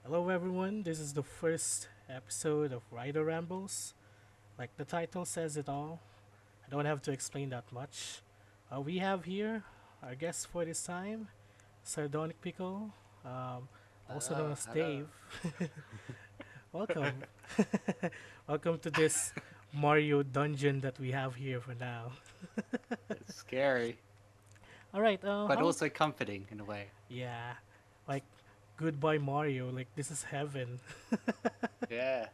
Hello, everyone. This is the first episode of Ryder Rambles. Like the title says it all. I don't have to explain that much. We have here our guest for this time, Sardonic Pickle, um, also known Hello, as hello. Dave. Welcome. Welcome to this Mario dungeon that we have here for now. It's scary, All right. but also comforting in a way. Yeah, like goodbye Mario. Like this is heaven. Yeah,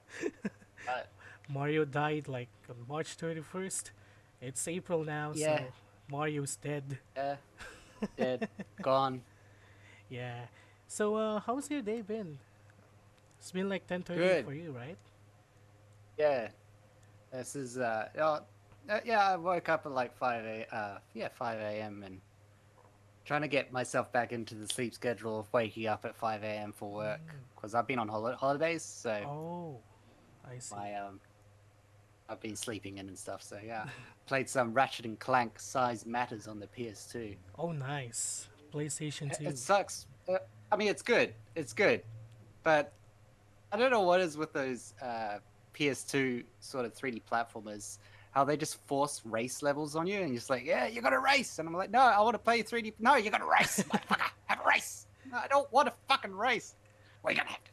but Mario died like on March 31st. It's April now, yeah, so Mario's dead. yeah, dead, gone. Yeah. So how's your day been? It's been like 10:30 Good. for you, right? Yeah, this is yeah. I woke up at like 5 a.m. and trying to get myself back into the sleep schedule of waking up at 5 a.m. for work because I've been on holidays, so Oh, I see. my I've been sleeping in and stuff. So yeah, played some Ratchet and Clank Size Matters on the PS2. Oh, nice. PlayStation It 2. sucks. I mean, it's good. It's good, but I don't know what is with those PS2 sort of 3D platformers. How they just force race levels on you, and you're just like, yeah, you got to race, and I'm like, no, I want to play 3D. No, you got to race, motherfucker. Have a race. No, I don't want to fucking race. Well, you gonna have to.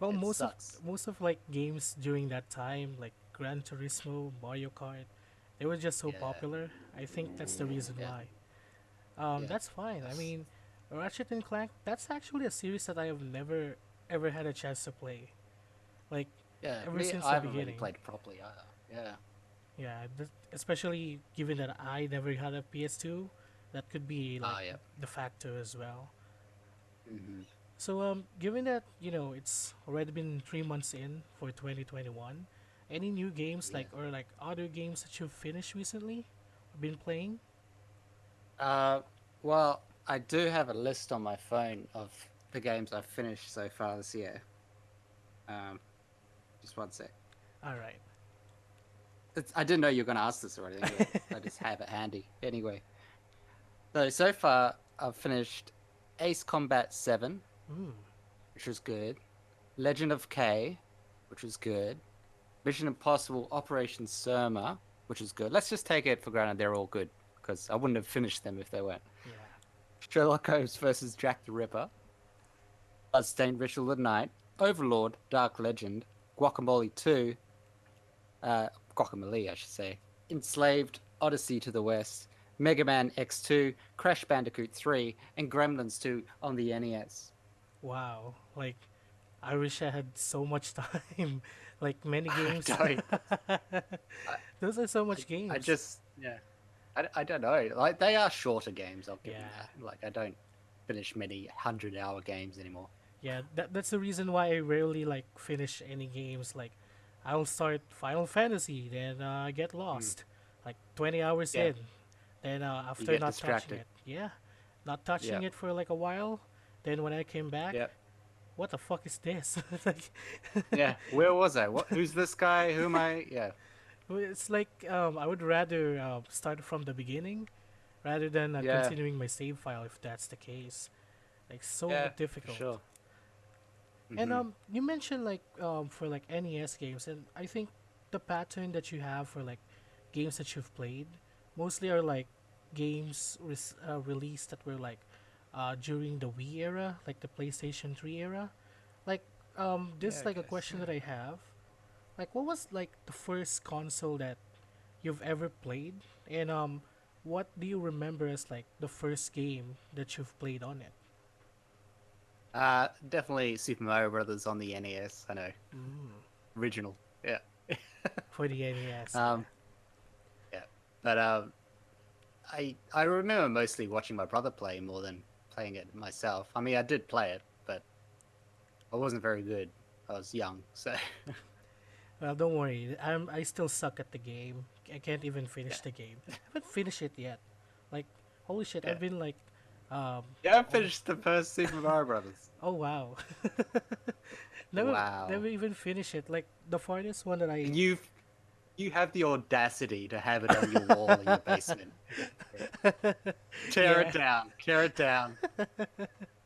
Well, It most of sucks. most of like games during that time, like Gran Turismo, Mario Kart, they were just so Yeah, popular. I think that's the reason yeah, why. yeah. That's fine. I That's, mean, Ratchet and Clank, that's actually a series that I have never ever had a chance to play. Like, yeah. ever Me, since I the haven't really beginning. played properly either. Yeah, Yeah, especially given that I never had a PS2, that could be like yeah. the factor as well. Hmm. So, given that, it's already been 3 months in for 2021, any new games Yeah. or like other games that you've finished recently or been playing? Uh, well, I do have a list on my phone of the games I've finished so far this year. Um, just one sec. All right. I didn't know you were going to ask this or anything, but I just have it handy. Anyway, so far I've finished Ace Combat 7, Mm, which was good. Legend of K, which was good. Mission Impossible Operation Surma, which is good. Let's just take it for granted they're all good because I wouldn't have finished them if they weren't. yeah. Sherlock Holmes versus Jack the Ripper, Bloodstained Ritual of the Night, Overlord, Dark Legend, Guacamole 2, uh, Guacamole, I should say, Enslaved, Odyssey to the West, Mega Man X2, Crash Bandicoot 3, and Gremlins 2 on the NES. Wow. Like, I wish I had so much time. Like, many I games. don't. I, Those are so much I games. just, yeah. I don't know. Like, they are shorter games, I'll give them Yeah. that. Like, I don't finish many 100-hour games anymore. Yeah, that's the reason why I rarely like finish any games. Like, I'll start Final Fantasy, then I get Mm. lost, like 20 hours Yeah, in. Then you after get not touching distracted. it, yeah, not touching Yeah, it for like a while. Then when I came back, yeah, what the fuck is this? Like, yeah. Where was I? Who's this guy? Who am I? Yeah, it's like I would rather start from the beginning rather than yeah, continuing my save file if that's the case. Like so yeah, for difficult. sure. And Hmm. you mentioned like for like NES games, and I think the pattern that you have for like games that you've played mostly are like games released that were like during the Wii era, like the PlayStation 3 era. Like Yeah, this I like a guess. question that I have. Like what was like the first console that you've ever played? And what do you remember as like the first game that you've played on it? Definitely Super Mario Brothers on the NES. I know, Mm, original. Yeah. for the NES, yeah. um, yeah, but I remember mostly watching my brother play more than playing it myself. I mean, I did play it, but I wasn't very good. I was young, so Well, don't worry. I still suck at the game. I can't even finish yeah, the game. I haven't finished it yet. Like, holy shit! yeah, I've been like, um, yeah. I almost. finished the first Super Mario Brothers. Oh wow. Never Wow. even finished it. Like the farthest one that I. And you have the audacity to have it on your wall in your basement. Yeah. Tear it Yeah. down. Tear it down.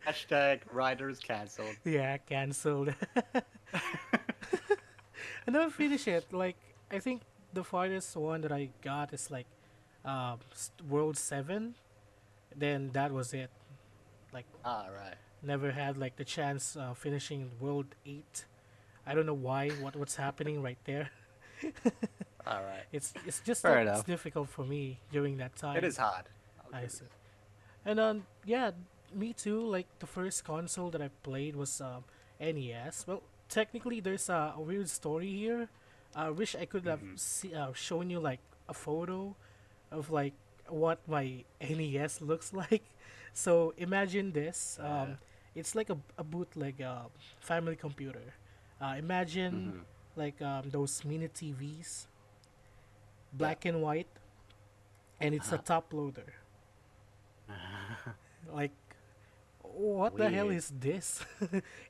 Hashtag Riders cancelled. Yeah, cancelled. I never finish it. Like I think the farthest one that I got is like World 7. Then that was it. Like All right. never had like the chance finishing World 8. I don't know why. What's happening right there? All right. It's just Fair that it's enough. difficult for me during that It time. is hard. I'll I give it. see. And yeah, me too. Like the first console that I played was NES. Well, technically there's a weird story here. I wish I could have Mm-hmm. shown you like a photo of like what my NES looks like. So imagine this. Yeah. It's like a bootleg family computer. Imagine Mm-hmm. like those mini TVs, Yeah. black and white, and it's a Uh-huh. top loader. Like, what the hell Weird. is this?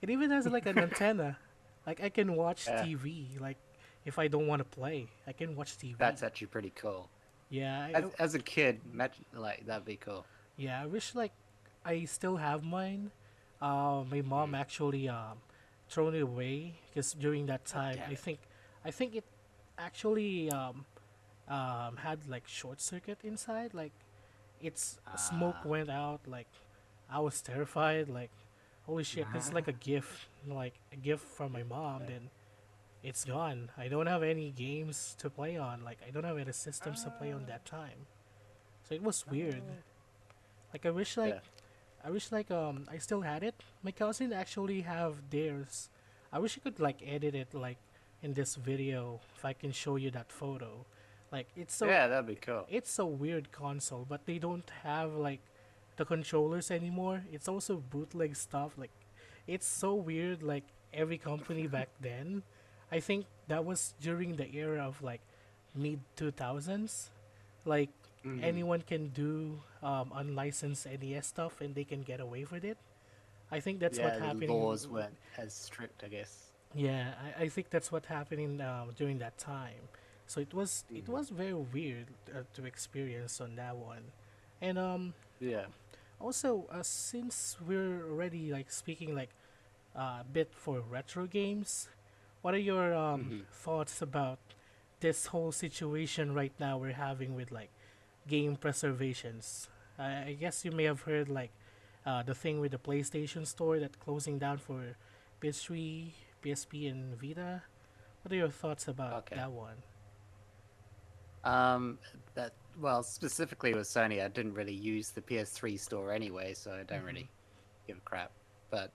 It even has like an antenna. Like I can watch Yeah. TV. Like if I don't want to play, I can watch TV. That's actually pretty cool. Yeah, As a kid, imagine like that'd be cool. yeah. I wish like I still have mine. My mom Mm. actually thrown it away because during that God time, damn it. I think it actually had like short circuit inside. Like its smoke Ah. went out. Like I was terrified. Like holy shit, this is like a gift. Like a gift from my mom. Yeah. Then it's gone. I don't have any games to play on. Like I don't have any systems to play on Ah. that time. So it was weird. Oh. Like Yeah. I wish like I still had it. My cousin actually have theirs. I wish I could like edit it like in this video if I can show you that photo. Like Yeah, that'd be cool. it's a weird console, but they don't have like the controllers anymore. It's also bootleg stuff. Like it's so weird. Like every company back then, I think that was during the era of like mid 2000s. Like Mm-hmm. anyone can do unlicensed NES stuff and they can get away with it. I think that's what Yeah, the happening. laws weren't as strict, I guess. Yeah, I think that's what happening during that time. So it Mm-hmm. was very weird to experience on that one, and Yeah. also since we're already like speaking like a bit for retro games, what are your Mm-hmm. thoughts about this whole situation right now we're having with like game preservations? I guess you may have heard like the thing with the PlayStation Store that closing down for PS3, PSP, and Vita. What are your thoughts about Okay. that one? Um, that well, specifically with Sony, I didn't really use the PS3 store anyway, so I don't Mm-hmm. really give a crap. But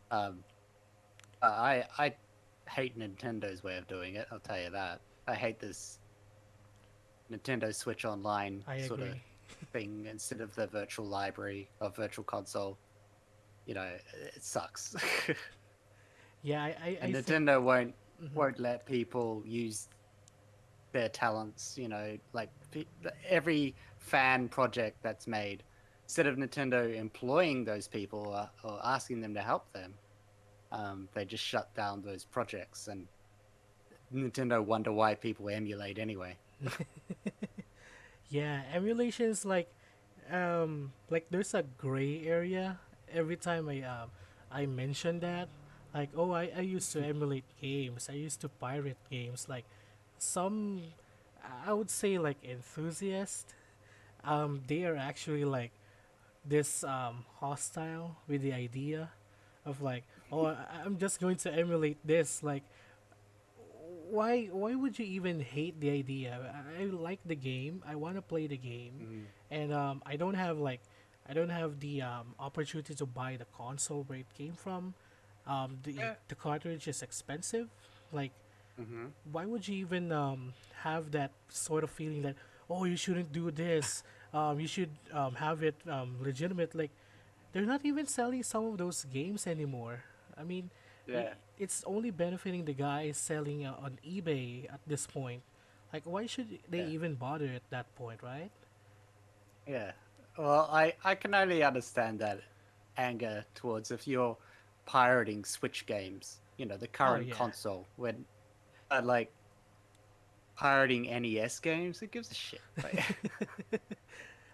um, I hate Nintendo's way of doing it. I'll tell you that. I hate this Nintendo Switch Online I sort of agree. thing instead of the virtual library or virtual console. You know, it sucks. Yeah, I And think. Nintendo Mm-hmm. won't let people use their talents. Like every fan project that's made, instead of Nintendo employing those people or asking them to help them, they just shut down those projects, and Nintendo wonder why people emulate anyway. Yeah, emulations like there's a gray area every time I mention that. Like, oh, I used to emulate games. I used to pirate games. Like some I would say like enthusiasts, they are actually like this hostile with the idea of like, oh, I'm just going to emulate this. Like why would you even hate the idea? I like the game. I want to play the game, Mm, and I don't have the opportunity to buy the console where it came from. yeah. The cartridge is expensive. Like, Mm-hmm. why would you even have that sort of feeling that, oh, you shouldn't do this. You should have it legitimate. Like they're not even selling some of those games anymore. I mean, Yeah. it's only benefiting the guys selling on eBay at this point. Like, why should they Yeah. even bother at that point, right? Yeah. Well, I can only understand that anger towards if you're pirating Switch games, the Oh current yeah, console, when like pirating NES games, who gives a shit? Like,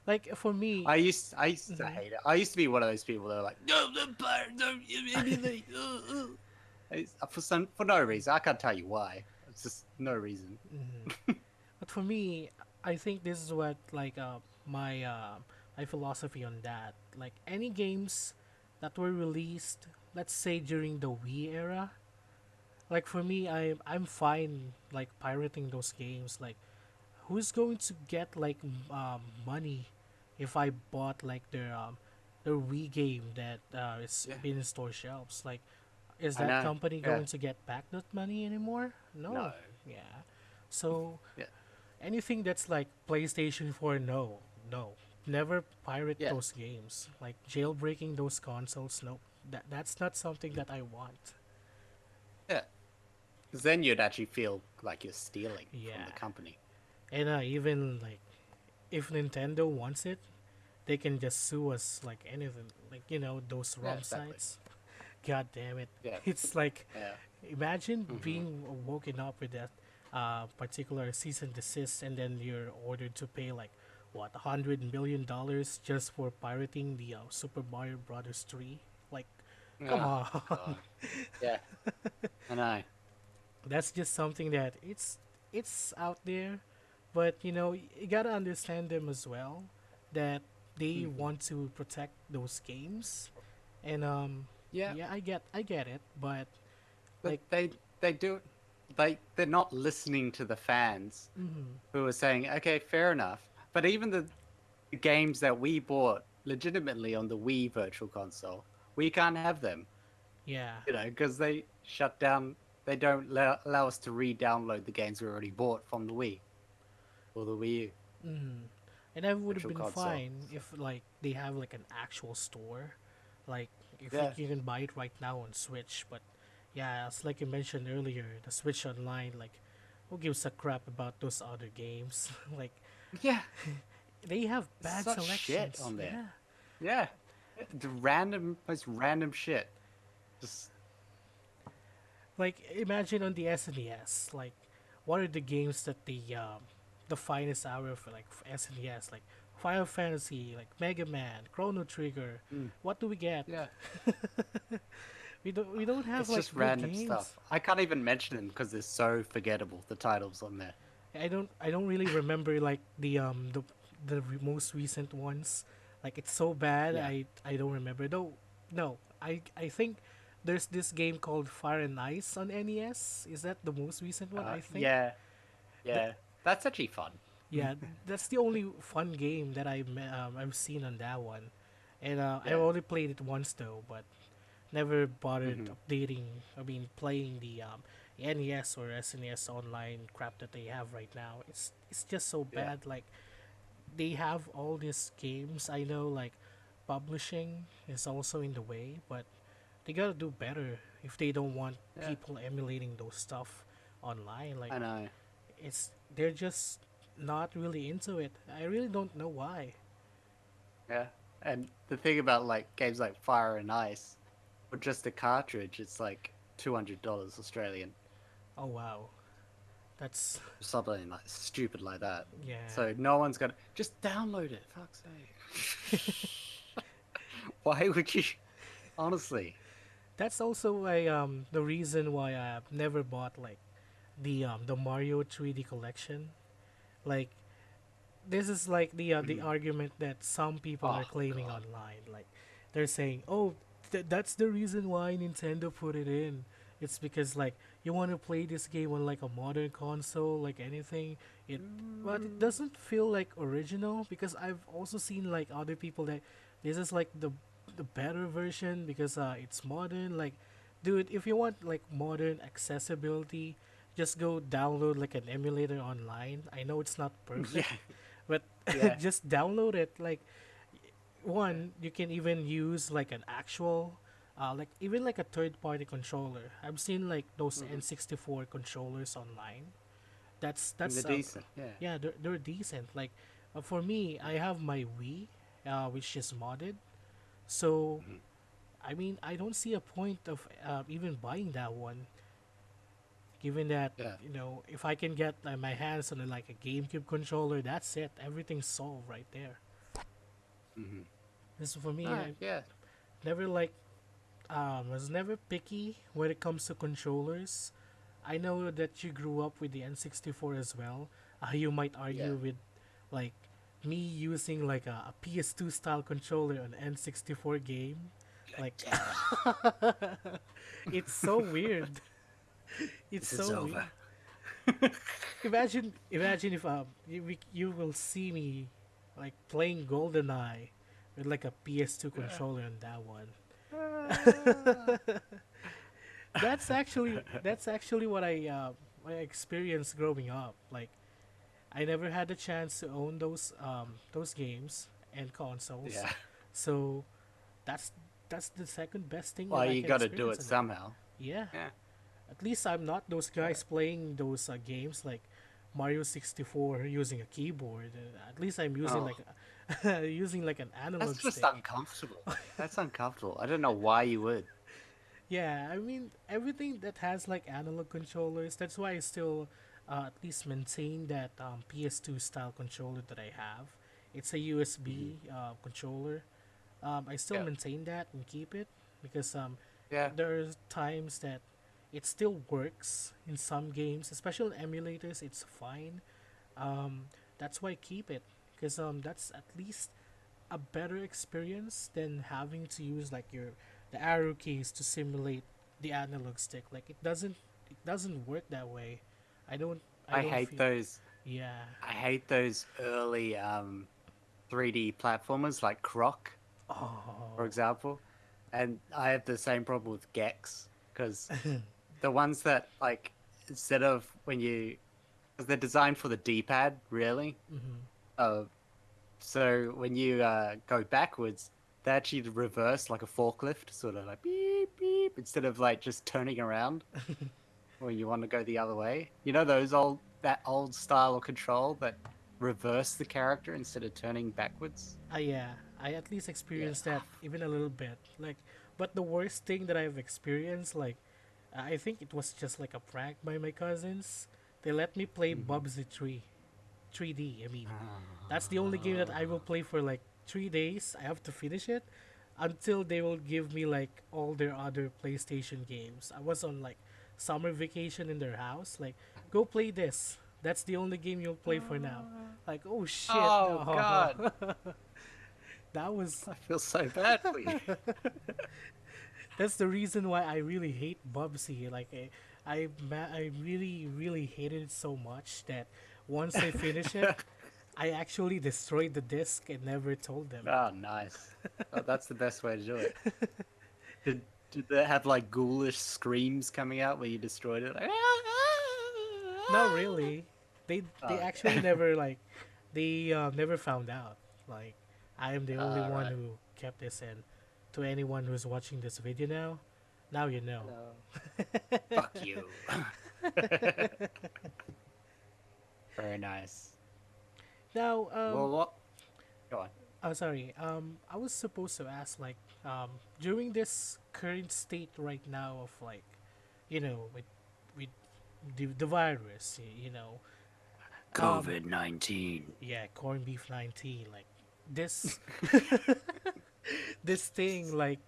Like for me, I used to mhm, hate it. I used to be one of those people that were like, no, the pirate, don't give me anything. For no reason. I can't tell you why. It's just no reason. mhm. But for me, I think this is what like my my philosophy on that. Like any games that were released, let's say during the Wii era, like for me, I'm fine like pirating those games. Like who's going to get like money if I bought like their Wii game that it's Yeah, been in store shelves? Like, is I that know. company Yeah, going to get back that money anymore? no. No. Yeah. So Yeah, anything that's like PlayStation 4, no, no, never pirate yeah, those games. Like jailbreaking those consoles, nope. That's not something that I want. yeah. Because then you'd actually feel like you're stealing from Yeah. the company. And even like if Nintendo wants it, they can just sue us like anything. Like those Yeah, ROM exactly. sites. God damn it! Yeah, It's like yeah. imagine Hmm. being woken up with that particular cease and desist, and then you're ordered to pay like what $100 million just for pirating the Super Mario Brothers 3. Like, come Oh on. God. Yeah, I know. That's just something that it's out there, but you gotta understand them as well, that they Hmm. want to protect those games, and Yeah, yeah, I get it, but but like, they do. They're not listening to the fans mm-hmm, who are saying, okay, fair enough. But even the games that we bought legitimately on the Wii Virtual Console, we can't have them, yeah, because they shut down. They don't allow us to re-download the games we already bought from the Wii or the Wii U mm-hmm. And I would have Virtual been Console. fine So, if like they have like an actual store, like if yeah, you can buy it right now on Switch. But yeah, as like you mentioned earlier, the Switch Online, like who gives a crap about those other games? Like yeah, they have there's bad such shit selections. on there. Yeah. Yeah, the most random shit. Just Like imagine on the SNES, like what are the games that the finest hour for like SNES, like Final Fantasy, like Mega Man, Chrono Trigger. mm, What do we get? yeah. We don't have It's like just good random games. stuff. I can't even mention them because they're so forgettable. The titles on there. I don't really remember like the most recent ones. Like it's so bad. Yeah. I don't remember. No, no. I think there's this game called Fire and Ice on NES. Is that the most recent one? I think Yeah. that Yeah. That's actually fun. yeah, that's the only fun game that I've seen on that one, and I Yeah. only played it once though, but never bothered Hmm. updating. I mean, playing the NES or SNES online crap that they have right now. It's just so Yeah. bad. Like they have all these games. I know like publishing is also in the way, but they gotta do better if they don't want Yeah. people emulating those stuff online. Like I know. they're just not really into it. I really don't know why. Yeah. And the thing about like games like Fire and Ice, or just a cartridge, it's like $200 Australian, Oh wow, that's something like stupid like that. yeah. So no one's gonna just download it. Fuck's sake. Why would you? Honestly. That's also why the reason why I've never bought like the Mario 3D collection. Like this is like the Mhm. argument that some people are Oh claiming God. online. Like they're saying, "Oh, that's the reason why Nintendo put it in. It's because like you want to play this game on like a modern console, like anything. It but it Mm, doesn't feel like original because I've also seen like other people that this is like the better version because it's modern. Like, dude, if you want like modern accessibility, just go download like an emulator online. I know it's not perfect, yeah. but Yeah. just download it. Like Yeah. one, you can even use like an actual, like even like a third party controller. I've seen like those Hmm. N64 controllers online. They're That's decent. Yeah. yeah, they're decent. Like for me, I have my Wii, which is modded. So Mhm. I mean, I don't see a point of even buying that one, given that Yeah. if I can get my hands on like a GameCube controller, that's it. Everything's solved right there. Mm-hmm. This for me, Ah, I yeah. never like was never picky when it comes to controllers. I know that you grew up with the N64 as well. You might Yeah. argue with like me using like a PS2 style controller on N64 game. God Like damn it. it's so weird. It's This is so over. weird. Imagine if you will see me like playing GoldenEye with like a PS2 controller on that one. Ah. That's actually what I experienced growing up. Like I never had the chance to own those games and consoles, Yeah. so that's that's the second best thing that Well, I you can got to do experience it in it. somehow. Yeah, Yeah. at least I'm not those Uh, guys playing those games like Mario 64 using a keyboard. At least I'm using oh, like using like an analog that's just stick. uncomfortable. That's uncomfortable. I don't know why you would. Yeah, I mean everything that has like analog controllers. That's why I still at least maintain that PS2 style controller that I have. It's a Hmm. USB controller. I still Yeah. maintain that and keep it because Yeah. there are times that it still works in some games, especially in emulators. It's fine. Um, that's why I keep it because that's at least a better experience than having to use like your the arrow keys to simulate the analog stick. Like it doesn't work that way. I don't I I don't hate feel those. yeah. I hate those early 3D platformers like Croc, for Oh. example. And I have the same problem with Gex because the ones that like instead of when you because they're designed for the D-pad, really. Mm-hmm. Uh, so when you go backwards, they actually reverse like a forklift, sort of like beep beep, instead of like just turning around when you want to go the other way. You know those that old style of control that reverse the character instead of turning backwards. Yeah, I at least Yeah. experienced that even a little bit. Like, but the worst thing that I've experienced, like, I think it was just like a prank by my cousins. They let me play Mhm. Bubsy 3D. I mean, that's the only game that I will play for like 3 days. I have to finish it until they will give me like all their other PlayStation games. I was on like summer vacation in their house. Like, go play this. That's the only game you'll play for now. Like, oh shit, Oh no. God, that was I feel so bad for you. that's the reason why I really hate Bubsy. Like I really really hated it so much that once I finish it, I actually destroyed the disc and never told them. Oh, nice. Oh, that's the best way to do it. Did they have like ghoulish screams coming out when you destroyed it? Like, Not really. They oh, actually okay. never like they never found out. Like I am the only All one right. who kept this in. To anyone who's watching this video now you know. Hello. Fuck you. Very nice. Now Well, what? Go on. oh, sorry. I was supposed to ask, like, during this current state right now of like, with the virus, um, COVID-19. yeah, corned beef 19, like this, this thing, like,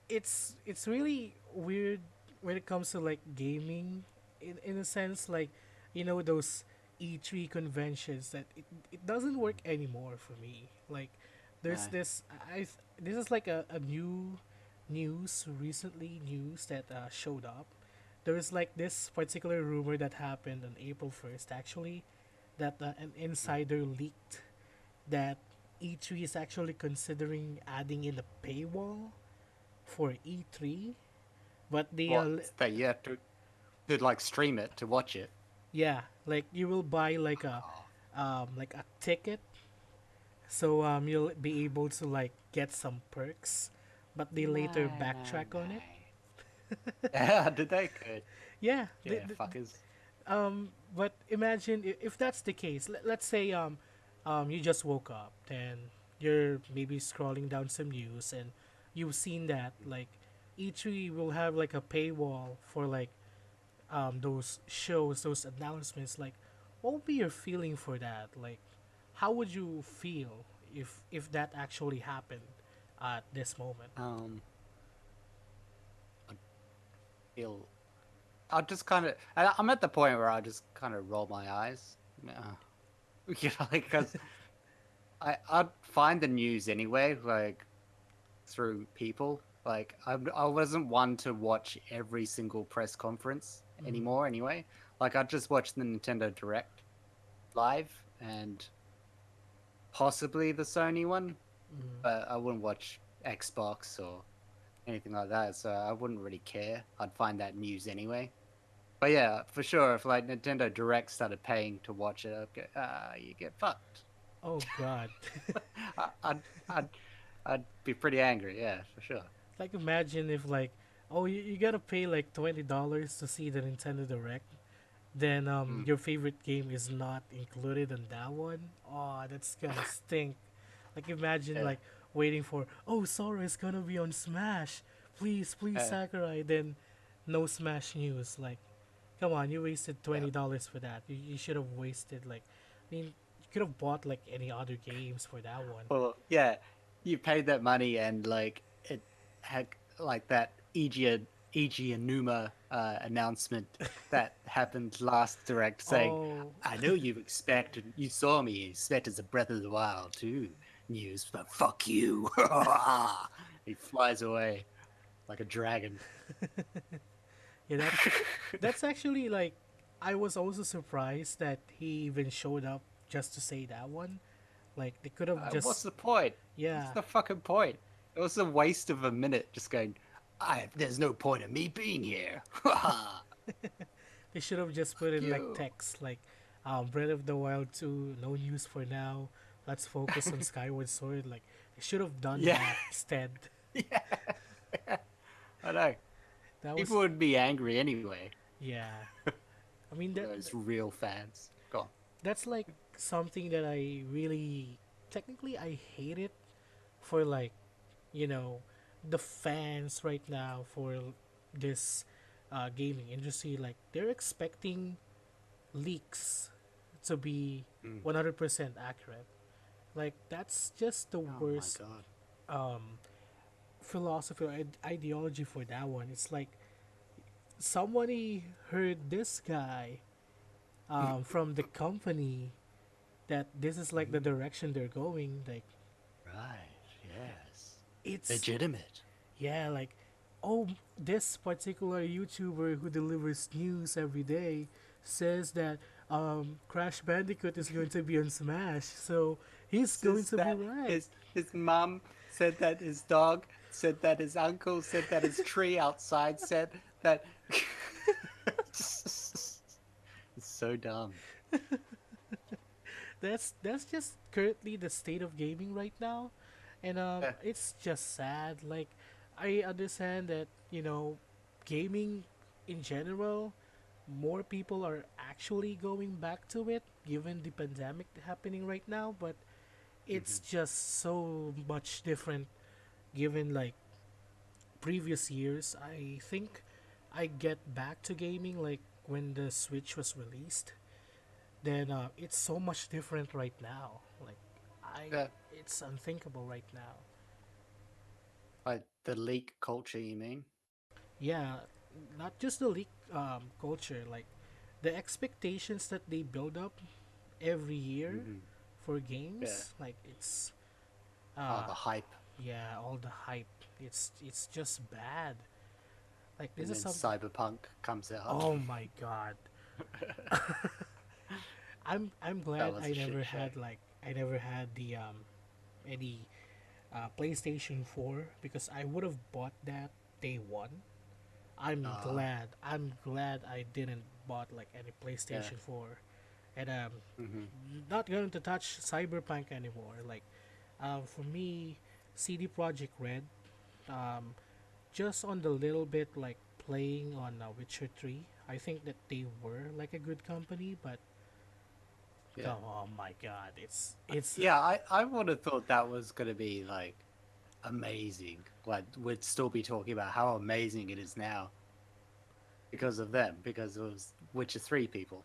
it's really weird when it comes to like gaming, in a sense, like, those E3 conventions that it doesn't work anymore for me. Like there's No. this this is like a new news that showed up. There is like this particular rumor that happened on April 1st actually, that an insider leaked that E3 is actually considering adding in a paywall for E3, but What? That you have to like stream it to watch it. yeah, like you will buy Oh, like a ticket, so you'll be able to like get some perks, but they later no, no, backtrack on it. no. Yeah, did they? Good. Yeah, Yeah, fuckers. but imagine if that's the case. Let's say you just woke up, then you're maybe scrolling down some news and you've seen that like E3 will have like a paywall for like those shows, those announcements. Like, what would be your feeling for that? Like, how would you feel if that actually happened at this moment. I feel I'll just kind of. I'm at the point where I just kind of roll my eyes. You know, like because I'd find the news anyway, like through people. Like I wasn't one to watch every single press conference Mm-hmm. anymore. Anyway, like I'd just watch the Nintendo Direct live and possibly the Sony one, Mm-hmm. but I wouldn't watch Xbox or anything like that. So I wouldn't really care. I'd find that news anyway. But yeah, for sure, if like Nintendo Direct started paying to watch it, I'd get, you get fucked. Oh God. I- I'd, I'd, I'd be pretty angry. Yeah, for sure. Like imagine if like, oh, you gotta pay like $20 to see the Nintendo Direct, then Mm, your favorite game is not included in that one. Oh, that's gonna stink. Like imagine yeah, like waiting for, oh, Sora is gonna be on Smash, please, please, yeah, Sakurai. Then no Smash news. Like, come on, you wasted yeah. $20 for that. You should have wasted like, I mean, you could have bought like any other games for that one. Well, yeah, you paid that money and like it had like that EG Enuma announcement that happened last direct saying, Oh, "I know you saw me, expected a Breath of the Wild 2 news, but fuck you." He flies away like a dragon. yeah, that's actually like, I was also surprised that he even showed up just to say that one. Like they could have What's just, the point? What's yeah, the fucking point? It was a waste of a minute just going, there's no point of me being here. Fuck they should have just put in like you. text like, Breath of the Wild 2, no news for now. Let's focus on Skyward Sword. Like they should have done Yeah, that instead. yeah, I know. That People was, would be angry anyway. yeah. I mean Those real fans. Go on. that's like something that I really, technically I hate it for, like, you know, the fans right now for this gaming industry. Like they're expecting leaks to be Mm. 100% accurate. Like that's just the Oh my worst god. um, philosophy or ideology for that one. It's like somebody heard this guy from the company that this is like the Mhm. direction they're going. Like Right. Yes. it's, Legitimate. yeah, like, oh, this particular YouTuber who delivers news every day says that Crash Bandicoot is going to be on Smash, so he's going Says to be that right. his mom said that his dog said that his uncle said that his tree outside said that. It's so dumb. That's just currently the state of gaming right now, and Yeah. it's just sad. Like, I understand that, gaming in general, more people are actually going back to it given the pandemic happening right now, but it's Hmm. just so much different given like previous years. I think I get back to gaming like when the Switch was released. Then it's so much different right now. Like I, Yeah. it's unthinkable right now. Like the leak culture, you mean? Yeah, not just the leak culture. Like the expectations that they build up every year Hmm. for Yeah. games. Like it's Oh, uh the hype. yeah, all the hype. It's just bad. Like this And is then something. Cyberpunk comes out. Oh my god. I'm That glad was I a shit never show. had like, I never had the any PlayStation 4 because I would have bought that day one. Uh, I'm glad I didn't bought like any yeah. PlayStation 4, and Hmm. not going to touch Cyberpunk anymore. Like, for me, CD Projekt Red, um, just on the little bit like playing on Witcher 3, I think that they were like a good company, but Yeah. oh my god, it's Yeah, I would have thought that was gonna be like amazing. Like we'd still be talking about how amazing it is now because of them, because it was Witcher 3 people.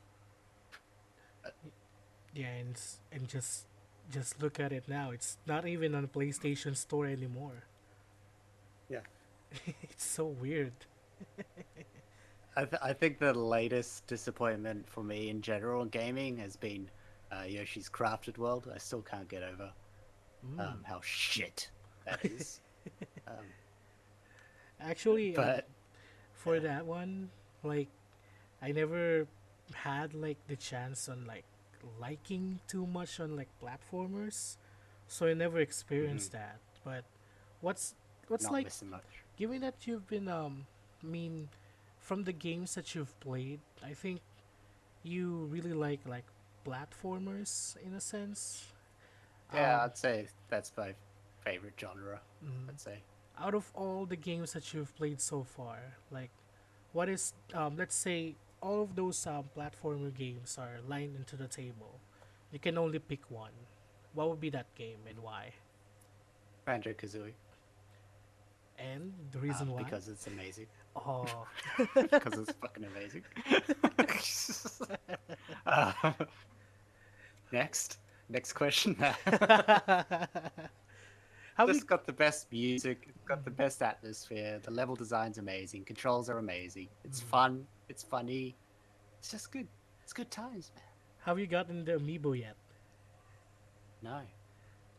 yeah, and just just look at it now. It's not even on PlayStation Store anymore. Yeah. It's so weird. I think the latest disappointment for me in general in gaming has been Yoshi's Crafted World. I still can't get over Mm. how shit that is. Um, Actually, but for yeah. that one, like I never had like the chance on like liking too much on like platformers, so I never Mhm. experienced that. But what's what's Not like, missing much. given that you've been I mean, from the games that you've played, I think you really like platformers in a sense. Yeah, Um, I'd say that's my favorite genre. mm, I'd say. Out of all the games that you've played so far, like what is let's say all of those platformer games are lined into the table. You can only pick one. What would be that game and why? Banjo Kazooie, And the reason why? because it's amazing. Oh. Because it's fucking amazing. uh, next, next question. Have you Just got the best music. It's got the best atmosphere. The level design's amazing. Controls are amazing. It's fun. It's funny. It's just good. It's good times, man. have you gotten the amiibo yet? No,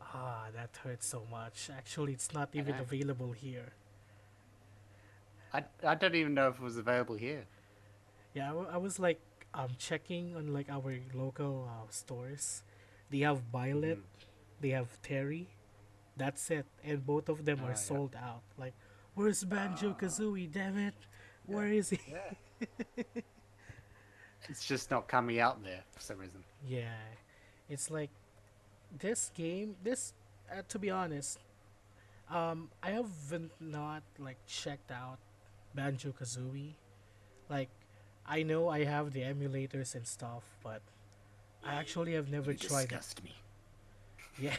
Ah, that hurts so much. Actually, it's not I even know. available here. I don't even know if it was available here. Yeah, I was like checking on like our local stores. They have Violet, Hmm. they have Terry. That's it, and both of them are Oh yeah. sold out. Like, where's Banjo Uh, Kazooie? Damn it, yeah. where is he? Yeah. It's just not coming out there for some reason. Yeah, it's like this game. This, to be honest, I haven't not like checked out Banjo Kazooie. Like, I know I have the emulators and stuff, but I actually have never You tried it. disgust me. Yeah,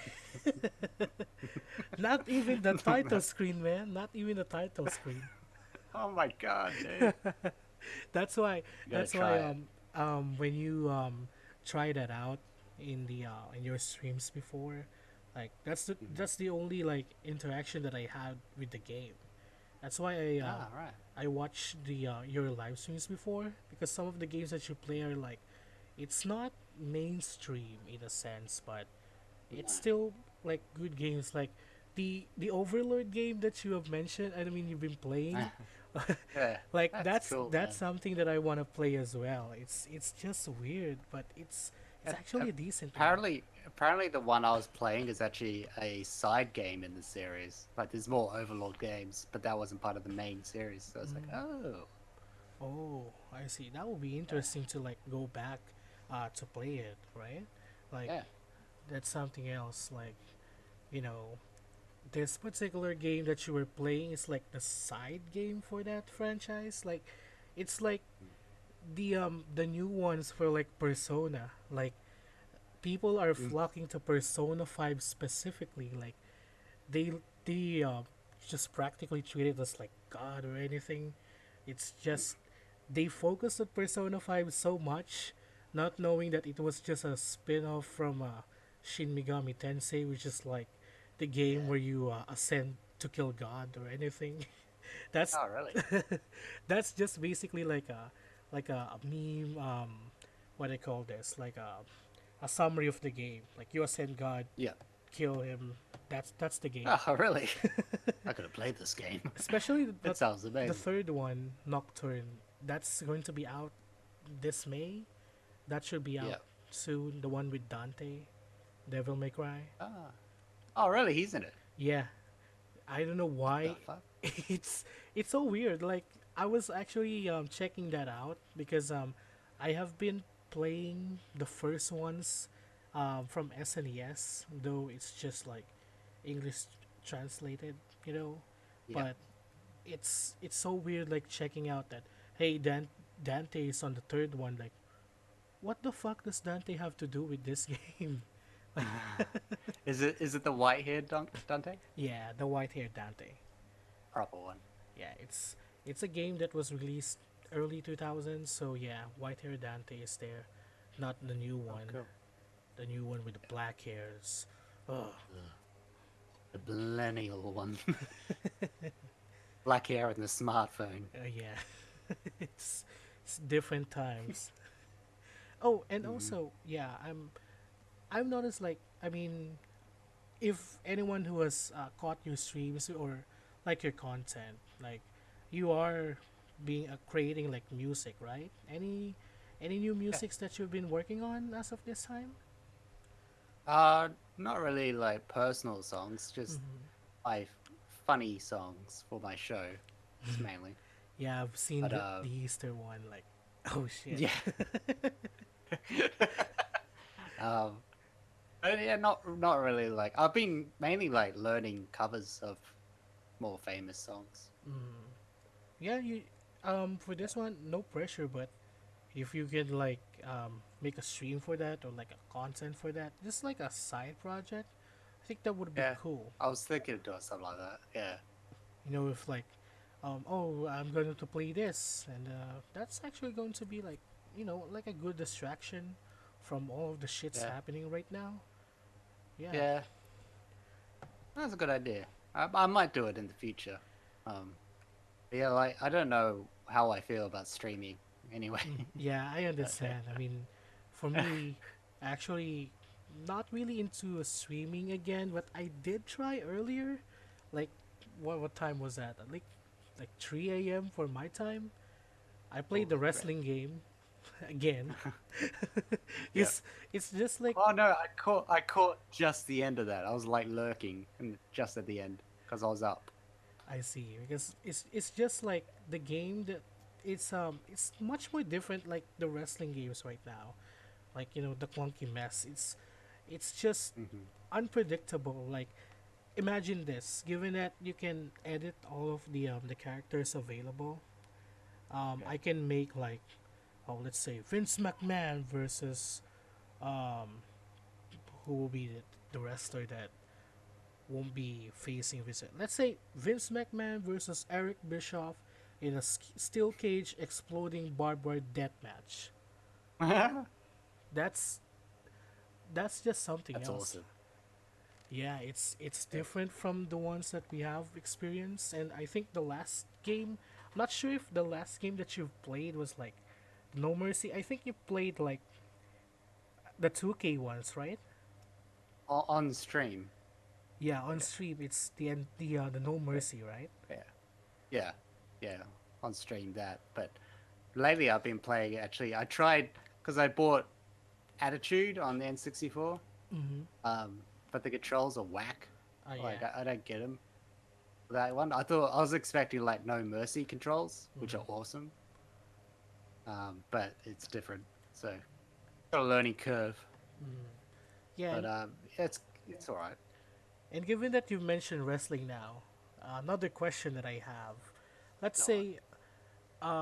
not even the title screen, man. Not even the title screen. Oh my god, dude. That's why. You gotta That's why. try it. When you try that out in your streams before, like Mhm. that's the only like interaction that I had with the game. That's why Ah, right. I watched the your live streams before, because some of the games that you play are like, it's not mainstream in a sense, but it's No. still like good games, like the Overlord game that you have mentioned. I mean, you've been playing. Yeah, Like that's cool, that's man. something that I want to play as well. It's just weird, but it's And actually a decent one. apparently, the one I was playing is actually a side game in the series. Like, there's more Overlord games, but that wasn't part of the main series. So it's like, oh, Oh, I see. That would be yeah, interesting to like go back to play it, right? Like yeah. that's something else. Like, you know, this particular game that you were playing is like the side game for that franchise. Like, it's like the new ones for like Persona. Like, people are Mm. flocking to Persona 5 specifically. Like, they they just practically treat it as like God or anything. It's just they focused on Persona 5 so much, not knowing that it was just a spin-off from Shin Megami Tensei, which is like the game Yeah. where you ascend to kill God or anything. that's Oh, really? that's just basically like a meme. What I call this, like a summary of the game. Like you ascend God, Yeah. kill him. That's the game. Oh, really? I could have played this game. Especially It sounds the amazing. third one, Nocturne. That's going to be out this May. That should be out Yeah. soon. The one with Dante, Devil May Cry. Ah. Oh, really? He's in it. Yeah, I don't know What the why. fuck? it's it's so weird. Like I was actually checking that out because I have been playing the first ones from SNES, though it's just like English translated, you know. Yeah. But it's so weird like checking out that, hey, Dante is on the third one. Like, what the fuck does Dante have to do with this game? Like, Is it the white-haired Dante? yeah, the white haired Dante. Proper one. Yeah, it's a game that was released early 2000s, so yeah, white haired Dante is there, not the new Oh, one. cool. the new one with the black hairs. Oh, The millennial one. Black hair and the smartphone. yeah, it's it's different times. Oh, and Hmm. also, yeah, I've noticed like I mean, if anyone who has caught your streams or like your content, like you are being creating like music, right? Any new Yeah. musics that you've been working on as of this time? Not really like personal songs, just my funny songs for my show, it's mainly. Yeah, I've seen But the Easter one. Like, oh shit. yeah. um, but yeah, not really like I've been mainly like learning covers of more famous songs. Yeah, you for this one, no pressure, but if you can like make a stream for that or like a content for that, just like a side project, I think that would be Yeah, cool. I was thinking of doing something like that. Yeah, You know, if like, oh, I'm going to play this, and that's actually going to be like, like a good distraction from all of the shits yeah, happening right now. Yeah. yeah. That's a good idea. I might do it in the future. Um, yeah, like I don't know how I feel about streaming anyway. Yeah, I understand. I mean, for me, actually, not really into streaming again, but I did try earlier. Like, what time was that? Like 3 a.m. for my time. I played Oh, the great. wrestling game again. Yeah. it's it's just like Oh no, I caught just the end of that. I was like lurking and just at the end because I was up. I see, because it's just like the game that it's much more different like the wrestling games right now. Like, the clunky mess. It's just Hmm. unpredictable. Like, imagine this: given that you can edit all of the characters available, Yeah. I can make like, oh, let's say Vince McMahon versus um who will be the wrestler that won't be facing Vince. Let's say Vince McMahon versus Eric Bischoff in a steel cage exploding barbed wire death match. That's that's just something That's else. awesome. Yeah, it's Yeah. different from the ones that we have experienced, and I think the last game. I'm not sure if the last game that you've played was like No Mercy. I think you played like the 2K ones, right? On stream. Yeah, on Yeah. stream it's the No Yeah. Mercy, right? Yeah. Yeah. Yeah. On stream that. But lately I've been playing actually. I tried because I bought Attitude on the N64. Mm-hmm. But the controls are whack. Oh Like yeah. I don't get them. That one, I was expecting like No Mercy controls, which are Mm-hmm. awesome. But it's different. So got a learning curve. Yeah, But it's all right. and given that you've mentioned wrestling now, another question that I have, let's Go on.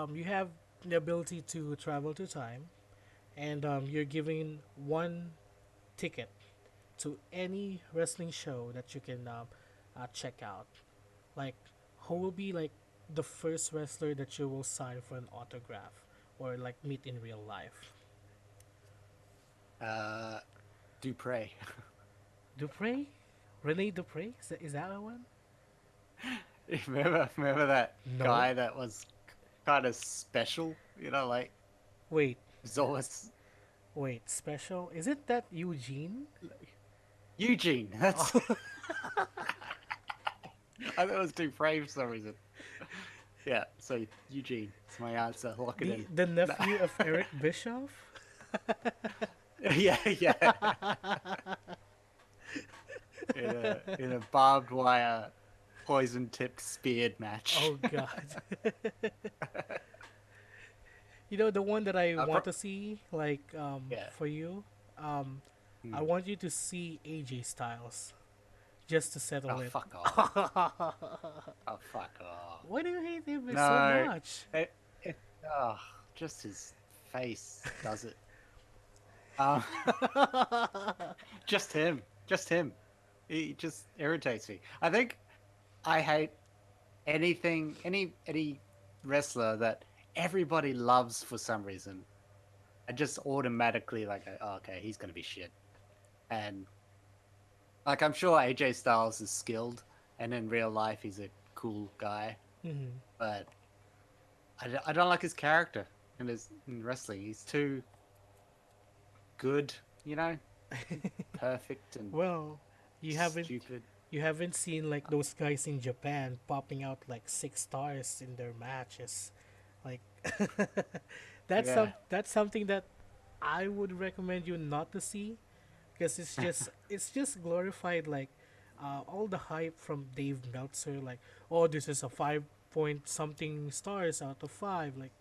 say you have the ability to travel to time, and you're given one ticket to any wrestling show that you can check out. Like, who will be like the first wrestler that you will sign for an autograph or like meet in real life? Uh, Dupre. Dupre, Rene Dupre, is that the one? Remember that No. guy that was kind of special? You know, like Wait, was always wait. Special? Is it that Eugene? Eugene. That's Oh, I thought it was Dupre for some reason. Yeah, so Eugene. It's my answer. Lock it the in. the nephew of Eric Bischoff. Yeah, yeah. In a barbed wire, poison tipped speared match. Oh God. The one that I want Pro- to see, like yeah. for you, um, I Hmm. want you to see AJ Styles just to Oh settle it. fuck off. Oh fuck off. Why do you hate him so No. much? It, oh, just his face does it. Um, just him. Just him. He just irritates me. I think I hate any wrestler that everybody loves for some reason. I just automatically like, oh, okay, he's gonna be shit. And like I'm sure AJ Styles is skilled, and in real life he's a cool guy, Hmm. but I don't like his character in wrestling. He's too good, you know, perfect and Well, you haven't stupid. you haven't seen like those guys in Japan popping out like 6 stars in their matches, like Yeah. that's something that I would recommend you not to see, because it's just glorified like all the hype from Dave Meltzer, like, oh, this is a 5 point something stars out of 5, like,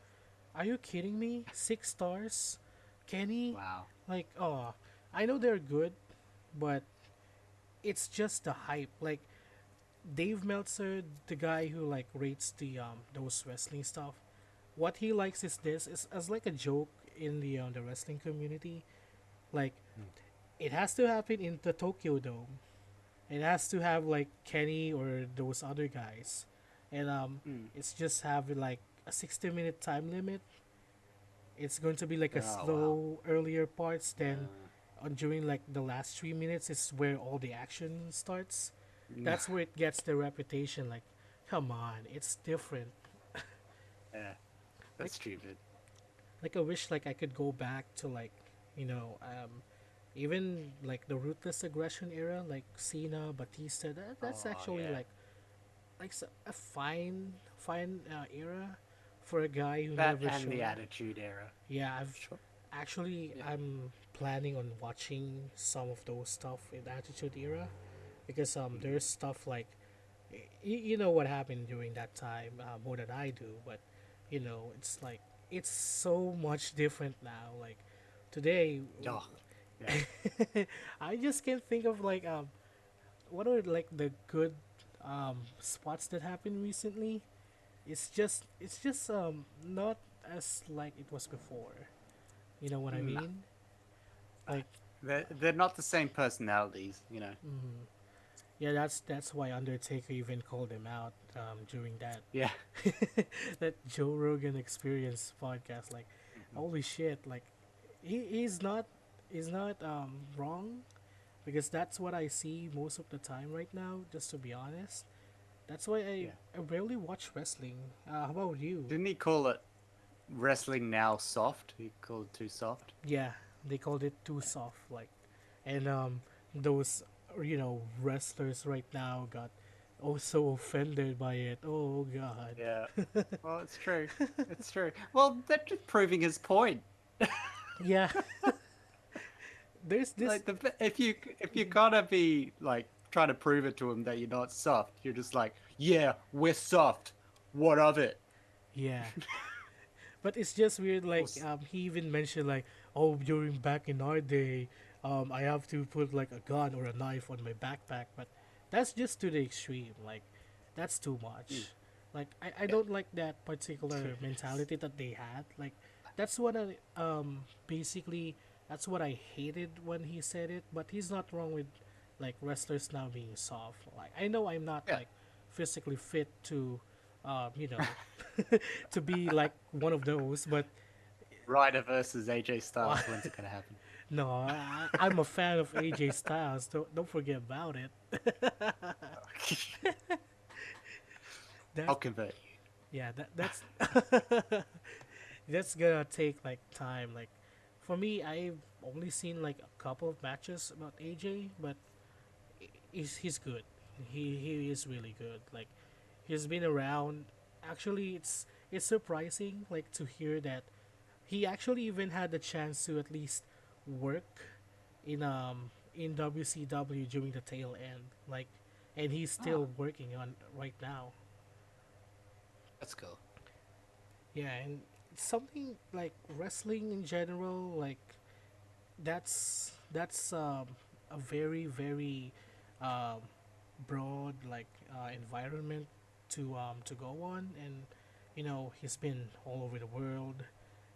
are you kidding me? 6 stars, Kenny? Wow. Like, oh, I know they're good, but it's just the hype. Like, Dave Meltzer, the guy who like rates the those wrestling stuff, what he likes is this is as like a joke in the wrestling community. Like, Mm. it has to happen in the Tokyo Dome. It has to have like Kenny or those other guys, and Mm. it's just have like a 60-minute time limit. It's going to be like a Oh wow. slow earlier parts, then Uh, on during like the last 3 minutes is where all the action starts. no. That's where it gets the reputation. Like, come on, it's different. Yeah, Like, that's stupid. I wish like I could go back to like, you know, even like the ruthless aggression era, like Cena, Batista. That's Oh actually yeah. like a fine era for a guy who That never and the showed. Attitude Era. Yeah, I've Sure. actually Yeah. I'm planning on watching some of those stuff in Attitude Era, because Mm. there's stuff like you know what happened during that time more than I do, but it's like it's so much different now. Like today, Oh, yeah. I just can't think of like what are like the good spots that happened recently. It's just not as like it was before. You know what I No, mean? Like, they're not the same personalities, you know. mm, yeah, that's why Undertaker even called him out during that Yeah. that Joe Rogan Experience podcast. Like, Mhm. holy shit! Like, he's not wrong, because that's what I see most of the time right now. Just to be honest, that's why Yeah. I rarely watch wrestling. How about you? Didn't he call it wrestling now soft? He called it too soft. Yeah, they called it too soft. Like, and those wrestlers right now got also offended by it. Oh God. Yeah. Well, it's true. It's true. Well, they're just proving his point. Yeah, there's this. Like if you gotta be like trying to prove it to him that you're not soft, you're just like, yeah, we're soft. What of it? Yeah, but it's just weird. Well, Like he even mentioned like, oh, during back in our day, I have to put like a gun or a knife on my backpack. But that's just to the extreme. Like, that's too mm, much. Like I yeah. don't like that particular mentality that they had. Like that's what I basically that's what I hated when he said it. But he's not wrong with like wrestlers now being soft. Like I know I'm not Yeah. like physically fit to you know to be like one of those. But Ryder versus AJ Styles. When's it gonna happen? no, I'm a fan of AJ Styles. Don't forget about it. I'll That convert yeah, that's that's gonna take like time. Like for me, I've only seen like a couple of matches about AJ, but he's good. He is really good. Like he's been around. Actually, it's surprising like to hear that he actually even had the chance to at least work in WCW during the tail end. Like, and he's you. Oh, still working on right now. that's cool. Yeah, and it's something like wrestling in general. Like that's a very um, broad like environment to go on, and he's been all over the world,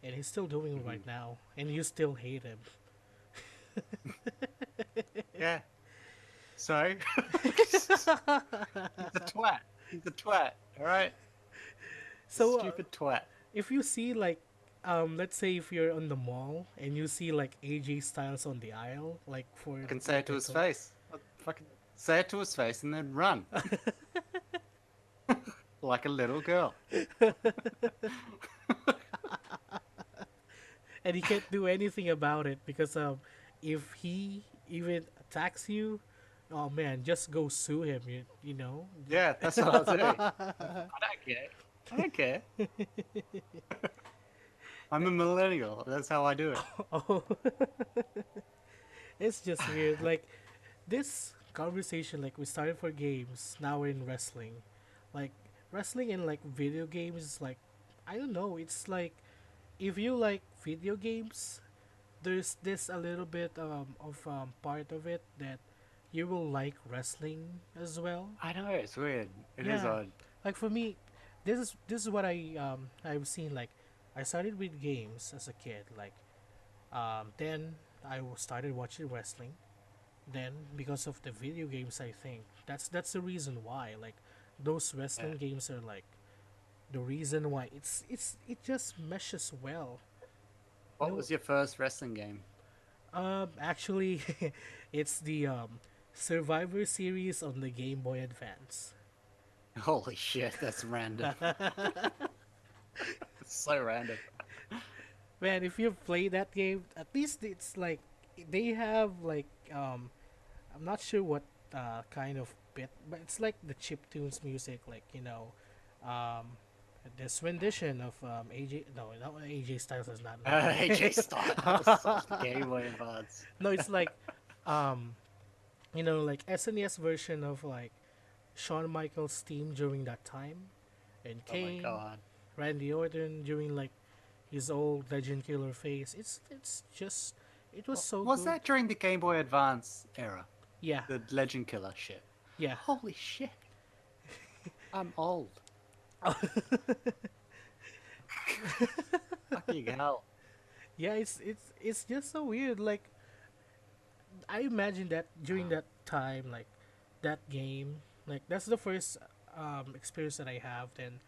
and he's still doing it Hmm. right now, and you still hate him. Yeah. So he's a twat. He's a twat. All right. So Stupid twat. if you see like let's say if you're on the mall and you see like AJ Styles on the aisle, like for I can say it to the his face. I'll fucking say it to his face and then run like a little girl. and he can't do anything about it because if he even attacks you, oh man, just go sue him. You know. Yeah, that's what I'll do. I don't care. I don't care. I'm a millennial. That's how I do it. Oh, it's just weird. Like this conversation, like we started for games, now we're in wrestling. Like wrestling and like video games is like, I don't know. It's like if you like video games, there's this a little bit of part of it that you will like wrestling as well. I know it's weird. It is Yeah, odd. like for me, this is what I've seen. Like I started with games as a kid. Like then started watching wrestling. Then because of the video games, I think that's the reason why. Like those Yeah. wrestling games are like the reason why it just meshes well. You What know, was your first wrestling game? actually, it's the Survivor series on the Game Boy Advance. Holy shit, that's random. It's so random. Man, if you play that game, at least it's like they have like I'm not sure what kind of bit, but it's like the chip tunes music, like um, this rendition of AJ. No, not AJ Styles is not like AJ Styles on the that. Game Boy Advance. No, it's like um, like SNES version of like Shawn Michaels' theme during that time, and Oh my Kane, god. Randy Orton during like his old Legend Killer phase. It's just it was so Was good. that during the Game Boy Advance era? Yeah, The Legend Killer shit. yeah, Holy shit. I'm old. Fucking hell. yeah. It's just so weird. Like I imagine that during that time, like that game, like that's the first experience that I have. Then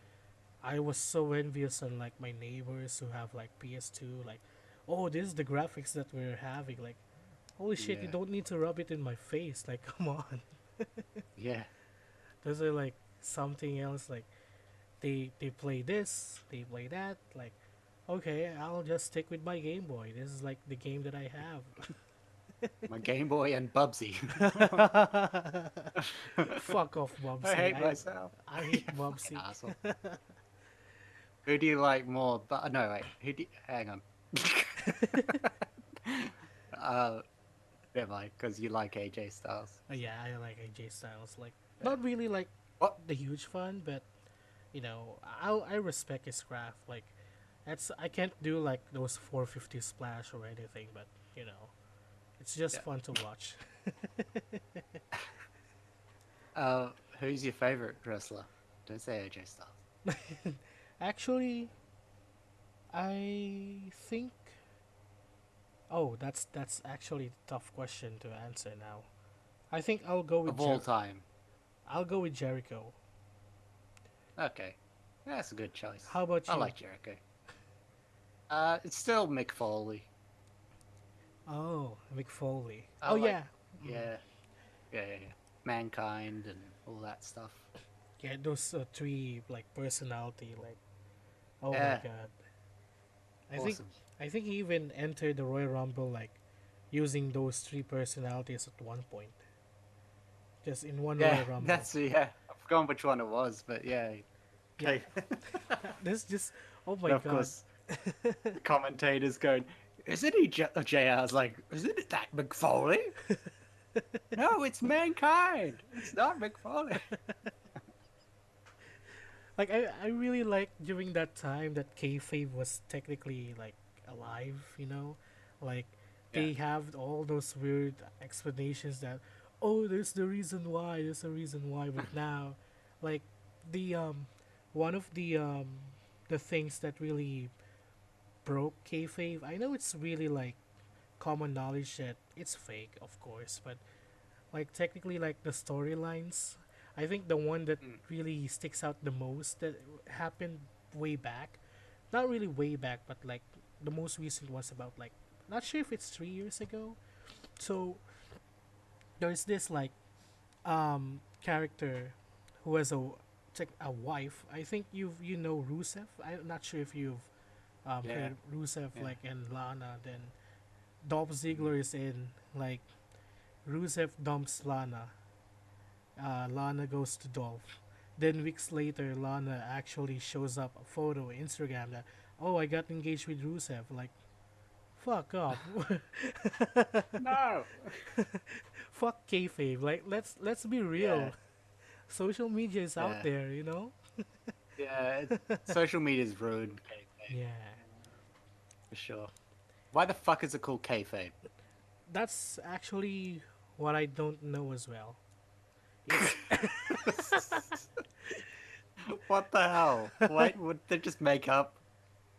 I was so envious on like my neighbors who have like PS2. Like, oh, this is the graphics that we're having. Like, holy shit, you Yeah. don't need to rub it in my face. Like, come on. Yeah. Those are like something else. Like they play this, they play that. Like, okay, I'll just stick with my Game Boy. This is like the game that I My Game Boy and Bubsy. have. Fuck off, I Bubsy. hate myself. I You hate fucking Bubsy. asshole. Who do you like more? But no, wait. Hang on. uh, Never mind, because you like AJ Styles. Yeah, I like AJ Styles. Like, Yeah. not really like What? the huge fan, but I respect his craft. Like, I can't do like those 450 splash or anything, but it's just Yeah. fun to watch. Who's your favorite wrestler? Don't say AJ Styles. Actually, I think. Oh, that's actually a tough question to answer now. I think Of all time. I'll go with Jericho. Okay. That's a good choice. How about I you? like Jericho. It's still Mick Foley. Oh, Mick Foley. I Oh like, yeah, yeah, yeah. Mankind and all that stuff. yeah. Those three like personality. Like, oh my Yeah, god. I think awesome. I think he even entered the Royal Rumble like using those three personalities at one point, just in one Yeah, Royal Rumble. yeah. I've forgotten which one it was, but yeah. Yeah, Okay. this just oh And my of god. course, the commentators going, "Isn't he JR?" I was like, "Isn't it that McFoley?" No, it's Mankind. It's not McFoley. Like I really like during that time that kayfabe was technically like alive. Like Yeah, they have all those weird explanations that oh there's the reason why, but now like the one of the things that really broke kayfabe. I know it's really like common knowledge that it's fake, of course, but like technically like the storylines, I think the one that mm, really sticks out the most that happened way back not really way back, but like the most recent was about like not sure if it's 3 years ago. So there's this like character who has a wife. I think you know Rusev. I'm not sure if you've Yeah, heard Rusev yeah. like and Lana. Then Dolph Mhm. Ziggler is in like Rusev dumps Lana. Lana goes to Dolph. Then weeks later, Lana actually shows up a photo Instagram that, oh, I got engaged with Rusev. Like, fuck up. No. Fuck kayfabe. Like, let's be Yeah, real. Social media is out yeah, there, you know. yeah. Social media's ruined kayfabe Yeah, for sure. Why the fuck is it called kayfabe? that's actually what I don't know as well. It's What the hell? Why would they just make up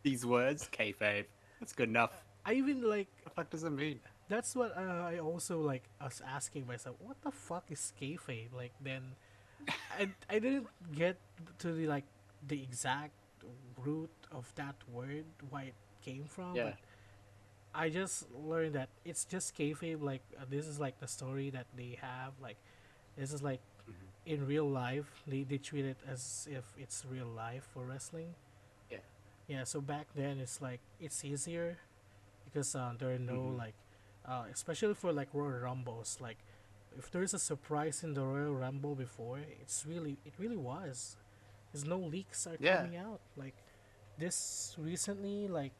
these words? Kayfabe. That's good enough. I even like The fuck does it mean? that's what I also like was asking myself. What the fuck is kayfabe? Like then I didn't get to the like the exact root of that word, why it came from, Yeah. but I just learned that it's just kayfabe. Like this is like the story that they have. Like this is like Mhm. in real life. They treat it as if it's real life for wrestling. Yeah. Yeah. So back then it's like it's easier because there are no Hmm. like, especially for like Royal Rumbles. Like if there's a surprise in the Royal Rumble before, it really was. There's no leaks are Yeah. coming out. Like this recently, like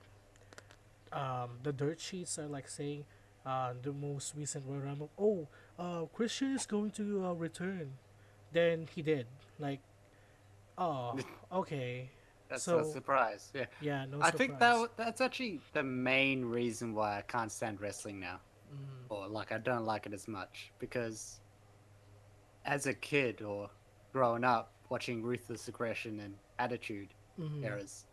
the dirt sheets are like saying the most recent Royal Rumble. Oh, Christian is going to return. Then he did. Like, oh, okay. That's a So surprise. Yeah. yeah, no I think surprise. that's actually the main reason why I can't stand wrestling now. Mm, Or like I don't like it as much because as a kid or growing up watching Ruthless Aggression and Attitude mm, eras,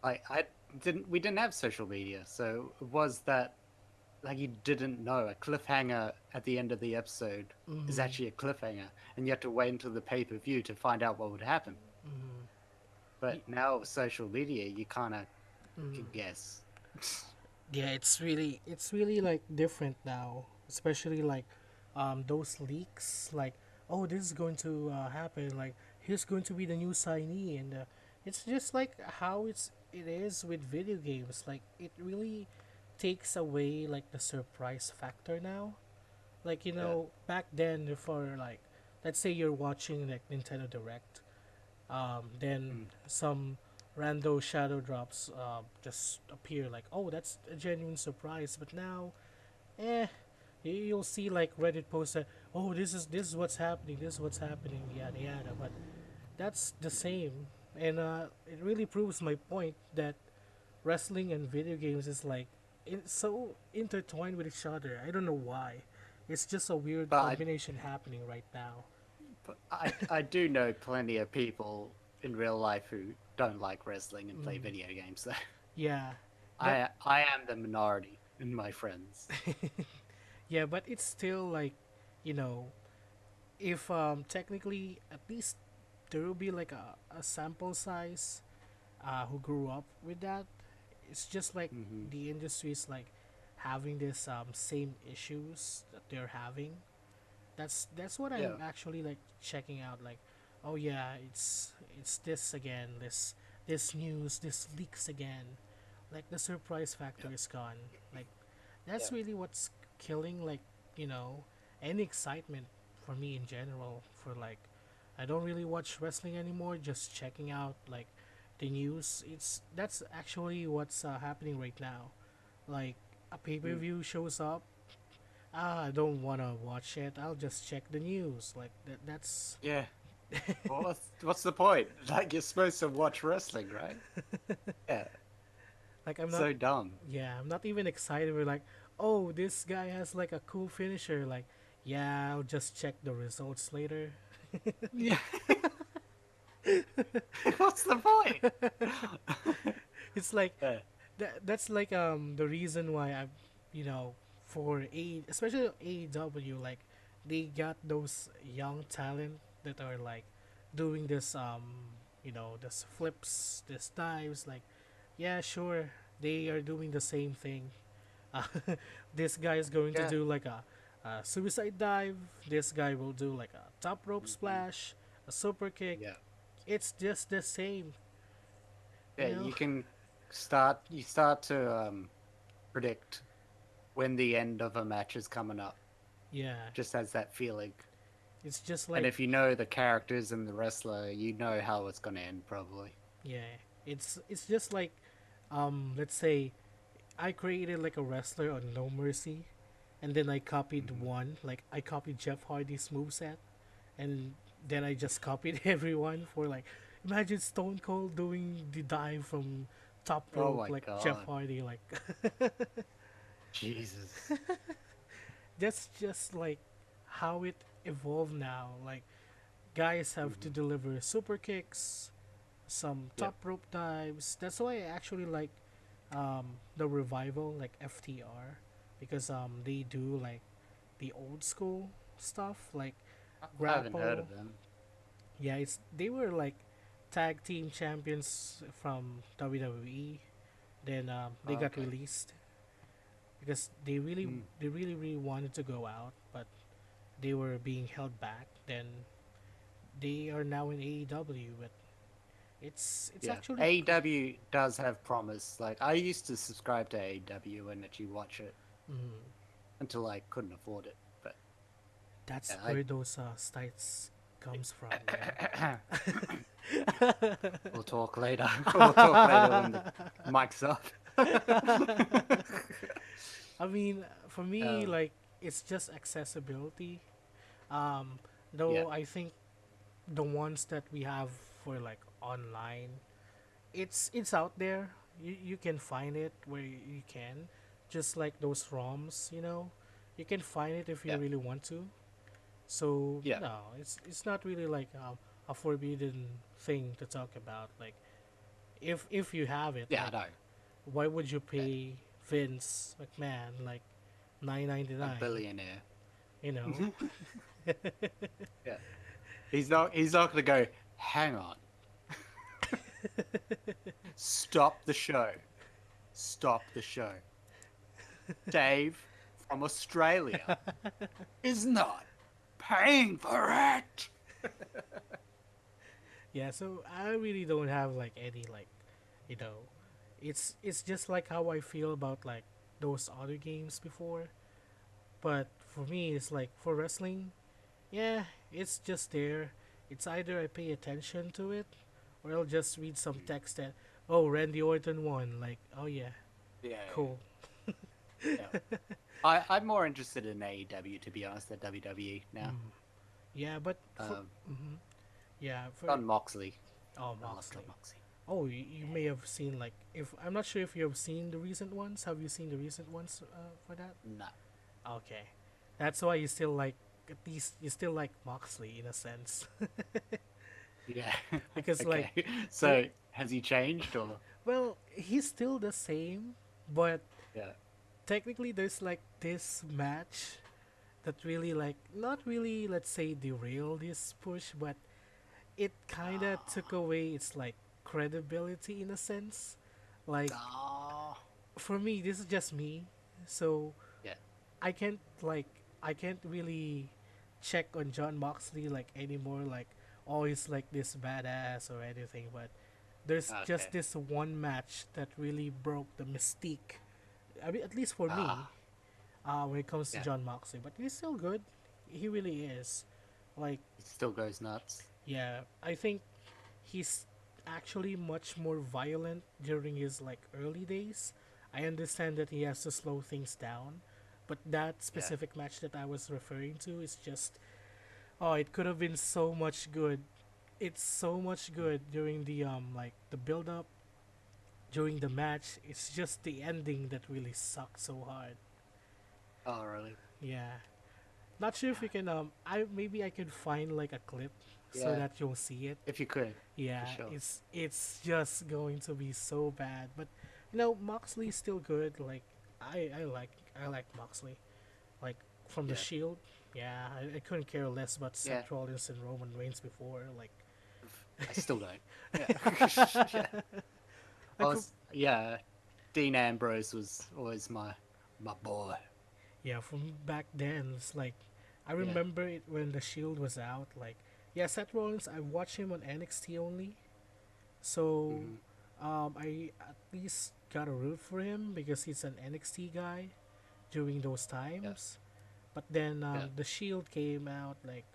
I didn't we didn't have social media, so it was that like you didn't know a cliffhanger at the end of the episode is mm, actually a cliffhanger, and you had to wait until the pay-per-view to find out what would happen. mm, But now with social media, you kind of mm. can guess. Yeah, it's really like different now, especially like those leaks. Like, oh, this is going to happen. Like, here's going to be the new signee, and it's just like how it is with video games. Like, it really takes away like the surprise factor now. Like Yeah. back then, for like, let's say you're watching like Nintendo Direct, then Mm. some rando shadow drops just appear like, oh, that's a genuine surprise. But now, eh, you'll see like Reddit posts that, oh, this is what's happening, this is what's happening, yada yada. But that's the same, and it really proves my point that wrestling and video games is like so intertwined with each other. I don't know why. It's just a weird But combination happening right now. I do know plenty of people in real life who don't like wrestling and play Mm, video games. So yeah, that I am the minority in my friends. yeah, but it's still like, you know, if technically at least there will be like a sample size who grew up with that. It's just like Hmm. the industry is like having this same issues that they're having. That's what I'm Yeah. actually like checking out. Like, oh yeah, it's this again. This news, this leaks again. Like the surprise Yeah. factor is gone. Like Yeah. that's really what's killing like you know any excitement for me in general. For like, I don't really watch wrestling anymore. Just checking out like the news. It's that's actually what's happening right now. Like a pay per Mm. view shows up, I don't want to watch it. I'll just check the news. Like that's Yeah. Well, what's the point? Like you're supposed to watch wrestling, right? Yeah. like I'm not. So dumb. Yeah, I'm not even excited. We're like, oh, this guy has like a cool finisher. Like, yeah, I'll just check the results later. Yeah. What's the point? It's like Yeah. that's like the reason why I'm, you know, for a especially AEW, like they got those young talent that are like doing this this flips, this dives, like yeah, sure, they are doing the same thing. Uh, this guy is going to Yeah. do like a suicide dive. This guy will do like a top rope Hmm. splash, a super kick. Yeah. It's just the same, you Yeah. know? You can you start to predict when the end of a match is coming up. Yeah, Just has that feeling. it's just And like, if you know the characters and the wrestler, you know how it's gonna end probably. yeah, it's just like, let's say I created like a wrestler on No Mercy, and then I copied Hmm. one, like I copied Jeff Hardy's moveset, and then I just copied everyone for like, imagine Stone Cold doing the dive from top Oh rope my like Jeff god. Hardy, like Jesus. that's just like how it evolved now. Like guys have to Hmm. deliver super kicks, some Yep. top rope dives. That's why I actually like the revival, like FTR, because they do like the old school stuff, like I haven't heard grapple. of them. Yeah, it's they were like tag team champions from WWE. Then they got Okay. released because Mm. they really wanted to go out, but they were being held back. Then they are now in AEW, but it's Yeah. actually AEW does have promise. Like I used to subscribe to AEW and actually watch it mm, until I couldn't afford it. But that's yeah, where those sites comes from, I man. we'll talk later. We'll talk later when the mic's off. I mean, for me, um, like it's just accessibility. Um, yeah, though I think the ones that we have for like online, it's out there. You can find it where you can, just like those ROMs. You can find it if you yeah, really want to. So yeah, no, it's not really like a forbidden thing to talk about. Like if you have it, yeah. I like know. why would you Yeah, pay Vince McMahon like 9.99? a billionaire. You know? Yeah, he's not. He's not gonna go. Hang on. Stop the show. Stop the show. Dave from Australia is not paying for it. Yeah. So I really don't have like any like, you know, it's just like how I feel about like those other games before. But for me, it's like for wrestling, yeah, it's just there. It's either I pay attention to it, or I'll just read some text that, oh, Randy Orton won. Like, oh yeah, Yeah, cool. yeah. I'm more interested in AEW to be honest than WWE now. Mm. Yeah, but for Um, mhm. Yeah, for John Moxley. oh I love John Moxley. Moxley. Oh, you may have seen like if I'm not sure if you have seen the recent ones. Have you seen the recent ones for that? No. Okay, that's why you still like at least you still like Moxley in a sense Yeah. because like Okay. there, So has he changed or? well he's still the same, but Yeah. technically there's like this match that really like not really let's say derailed this push, but it kind of took Ah. away its like credibility in a sense. Like Ah. for me, this is just me, so Yeah. I can't like I can't really check on John Moxley like anymore. Like always like this badass or anything, but there's just Okay. this one match that really broke the mystique. I mean, at least for me, Ah. when it comes to Yeah. John Moxley, but he's still good. He really is. Like, He still goes nuts. yeah, I think he's actually much more violent during his like early days. I understand that he has to slow things down, but that Yeah. specific match that I was referring to is just oh, it could have been so much good. It's so much good during the like the build up during the match. It's just the ending that really sucked so hard. Oh, really? Yeah. Not sure if you can I maybe I could find like a clip so Yeah. that you'll see it. If you could, for Yeah, sure. it's just going to be so bad. But Moxley's still good. Like I like Moxley. Like from the Yeah. Shield. Yeah, I couldn't care less about Yeah. Seth Rollins and Roman Reigns before. Like I still don't. Yeah. Yeah. I like for, was. Yeah, Dean Ambrose was always my boy. Yeah, from back then, it's like I Yeah. remember it when the Shield was out. Like, yeah, Seth Rollins. I watched him on NXT only, so Hmm. I at least got a root for him because he's an NXT guy during those Yeah. times. But then Yeah. the Shield came out like,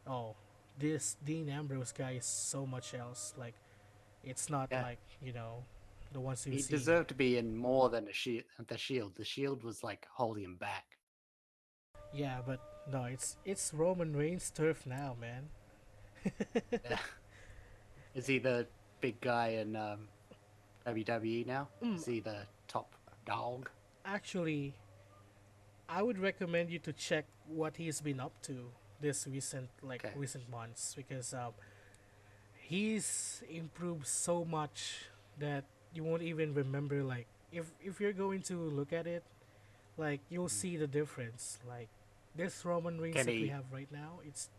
oh, this Dean Ambrose guy is so much else. Like, it's not Yeah. like the ones you've He seen. deserved to be in more than a shield. The Shield. The Shield was like holding him back. Yeah, but no, it's Roman Reigns' turf now, man. Yeah. Is he the big guy in WWE now? Mm, Is he the top dog? actually, I would recommend you to check what he's been up to this Okay. recent months because he's improved so much that you won't even remember. Like, if you're going to look at it, like you'll Mm. see the difference. Like this Roman Reigns Can that we he have right now, it's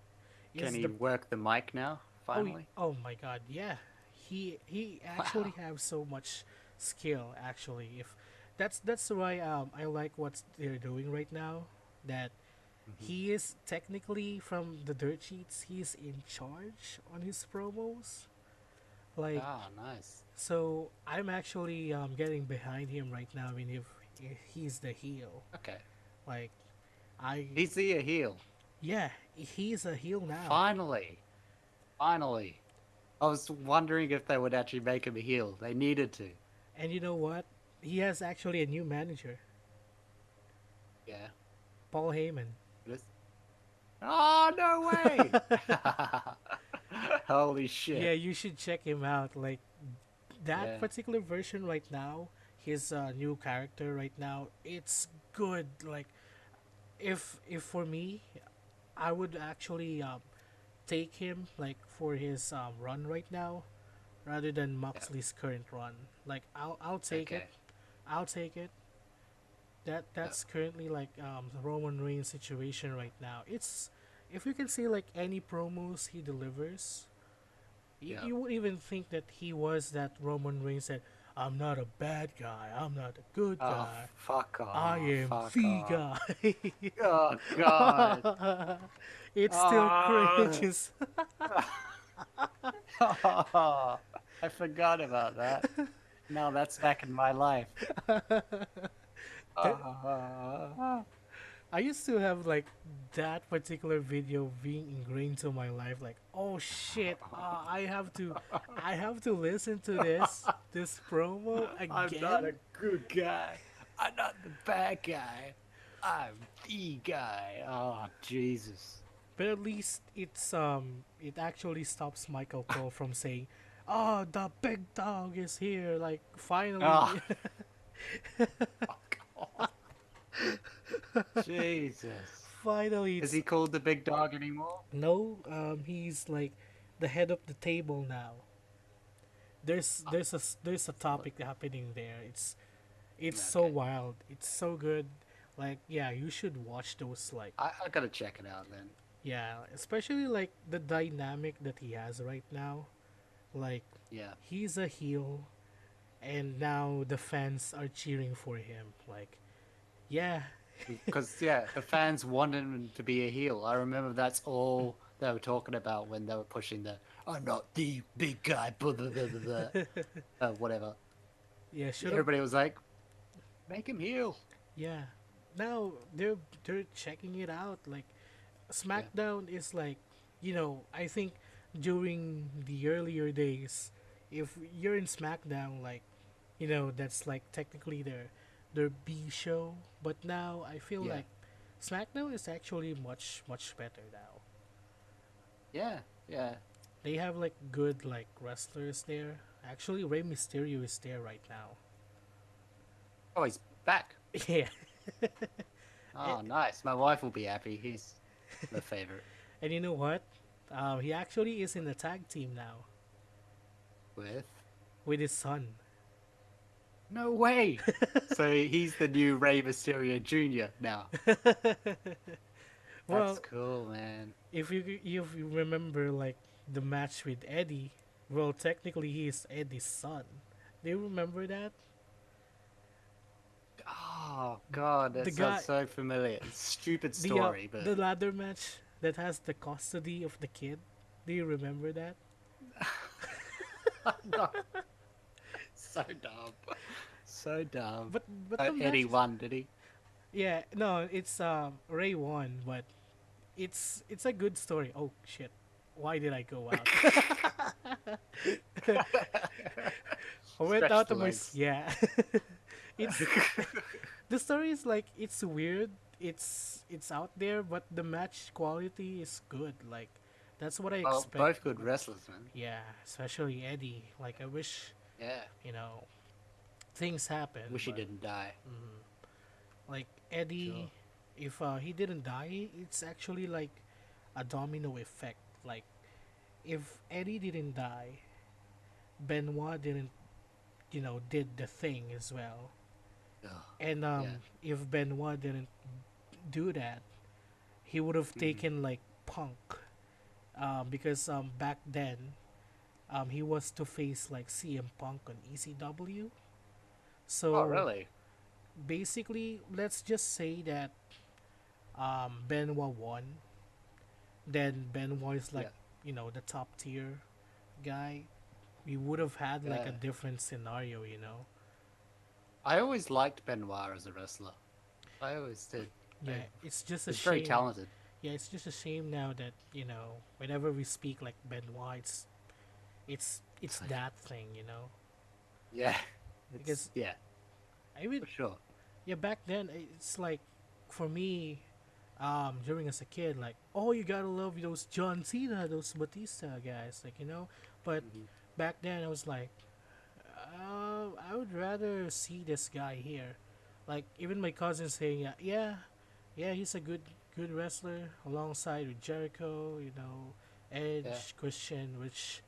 can is he the work the mic now? Finally. oh my god, yeah. He actually Wow. have so much skill actually. If that's why I like what they're doing right now. That Hmm. he is technically from the dirt sheets, he's in charge on his promos. Like, Ah, nice. so I'm actually getting behind him right now. I mean, if he's the heel, Okay. like I He's the heel. yeah, he's a heel now. Finally. Finally. I was wondering if they would actually make him a heel. They needed to. And you know what? He has actually a new manager, Yeah. Paul Heyman. It is. Oh, no way! Holy Yeah, shit. you should check him out. Like that Yeah. particular version right now, his new character right now, it's good. Like if for me, I would actually take him like for his run right now rather than Yeah. Moxley's current run. Like I'll take it. Okay. I'll take it. Yeah. That's currently like the Roman Reigns situation right now. It's if you can see like any promos he delivers, Yeah. you would even think that he was that Roman Reigns that I'm not a bad guy, I'm not a good Oh, guy, fuck I off. am Fuck the off. guy. Oh, God. It's still Ah. cringe. I forgot about that. Now that's back in my life. Ah. I used to have like that particular video being ingrained to my life. Like, oh shit, I have to listen to this promo I'm not again. a good guy. I'm not the bad guy. I'm the guy. Oh, Jesus. But at least it actually stops Michael Cole from saying, "Oh, the big dog is here!" Like Oh, finally, fuck off. Jesus. finally, Is it's he called the big dog anymore? no. He's like the head of the table now. Oh, There's a look. topic happening there. It's so Okay. wild. It's so good. Like yeah, you should watch those. Like I gotta check it out then. yeah, especially like the dynamic that he has right now. Like Yeah. he's a heel, and now the fans are cheering for him. Like yeah, Because, yeah, the fans wanted him to be a heel. I remember that's all they were talking about when they were pushing the, I'm not the big guy, blah, blah, blah, blah, blah, whatever. yeah, should have Everybody was like, make him heel. yeah. Now they're checking it out. Like Yeah. SmackDown is like, I think during the earlier days, if you're in SmackDown, like, that's like technically their B show. But now I feel Yeah. like SmackDown is actually much better now. Yeah. Yeah. They have like good like wrestlers there. Actually, Rey Mysterio is there right now. Oh, he's back. Yeah, and, Oh, nice. My wife will be happy. He's the favorite. and you know what? He actually is in the tag team now With? with his son. No way. So he's the new Rey Mysterio Jr. now. That's Well, cool, man. if you remember like the match with Eddie, well technically he is Eddie's son. Do you remember that? Oh God, The that sounds guy, so familiar. It's a stupid the story, but the ladder match that has the custody of the kid. Do you remember that? no, so dumb, so dumb. But the Eddie match is, won, did he? yeah, no, it's Ray won, but it's a good story. Oh shit. Why did I go out? I went Stretch out the of my legs. yeah. It's the story is like it's weird. It's out there, but the match quality is good. Like that's what I Well, expect. both good wrestlers, man. Yeah, especially Eddie. Like I wish, Yeah. you know, things happen, Wish he but didn't die. like Sure. Eddie, if he didn't die, it's actually like a domino effect. Like if Eddie didn't die, Benoit didn't, did the thing as well. Ugh. And Yeah. if Benoit didn't do that, he would have Hmm. taken like Punk. Because back then, he was to face like CM Punk on ECW. Oh, So really? basically, let's just say that Benoit won. Then Benoit is like, Yeah. the top tier guy. We would have had like a Yeah. different scenario. I always liked Benoit as a wrestler. I always did. Yeah, I, it's just a he's very shame. talented. Yeah, it's just a shame now that whenever we speak like Benoit, it's It's like, that thing. yeah. It's Because yeah, I mean, for sure. yeah, back then it's like for me, during as a kid, like, oh, you gotta love those John Cena, those Batista guys, like. But Hmm. back then I was like, I would rather see this guy here. Like even my cousin saying, yeah, he's a good wrestler alongside with Jericho, Yeah. Edge, Christian, which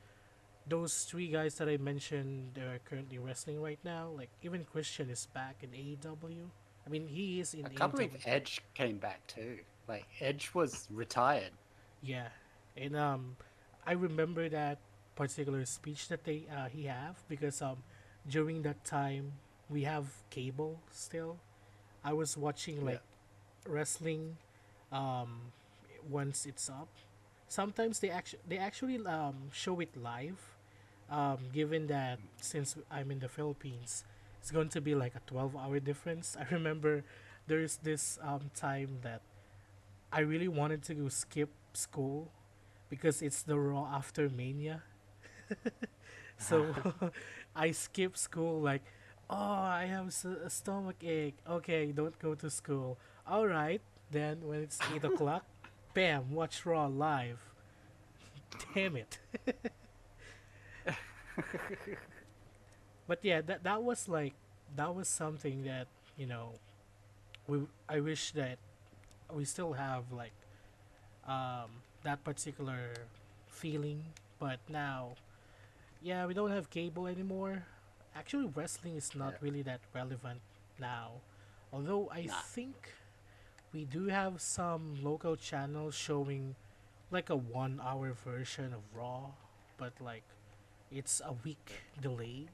those three guys that I mentioned are currently wrestling right now. Like even Christian is back in AEW. I mean, he is in I can't believe AEW. Edge came back too. Like Edge was retired. Yeah, and I remember that particular speech that he have because during that time we have cable still. I was watching Yeah. like wrestling um once it's up. Sometimes they actually show it live. Given that since I'm in the Philippines, it's going to be like a 12-hour difference. I remember there's this time that I really wanted to go skip school because it's the Raw after Mania. So I skipped school like, oh, I have a stomach ache. Okay, don't go to school. All right, then when it's 8 o'clock, bam, watch Raw live. Damn it. But yeah, that was something that you know I wish that we still have like that particular feeling, but now, yeah, we don't have cable anymore. Actually, wrestling is not Yeah. really that relevant now. Although I Nah. think we do have some local channels showing like a 1 hour version of Raw, but like it's a week delayed.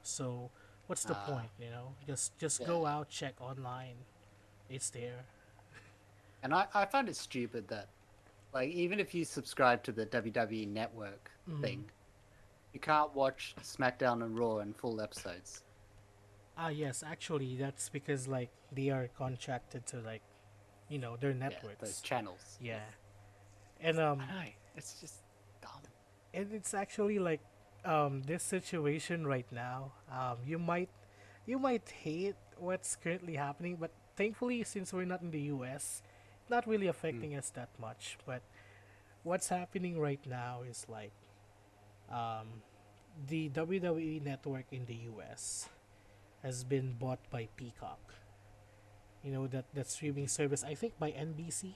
So what's the Uh, point? Just yeah. go out, check online. It's there. And I find it stupid that like even if you subscribe to the WWE network Mm. thing, you can't watch SmackDown and Raw in full episodes. Ah, yes, actually, that's because like they are contracted to like their Yeah, those networks. channels. Yeah. Yeah, and I know. It's just dumb. it's actually like this situation right now. You might hate what's currently happening, but thankfully, since we're not in the U.S., not really Hmm. affecting us that much. But what's happening right now is like um, the WWE network in the U.S. has been bought by Peacock. That streaming Mhm. service. I think by NBC.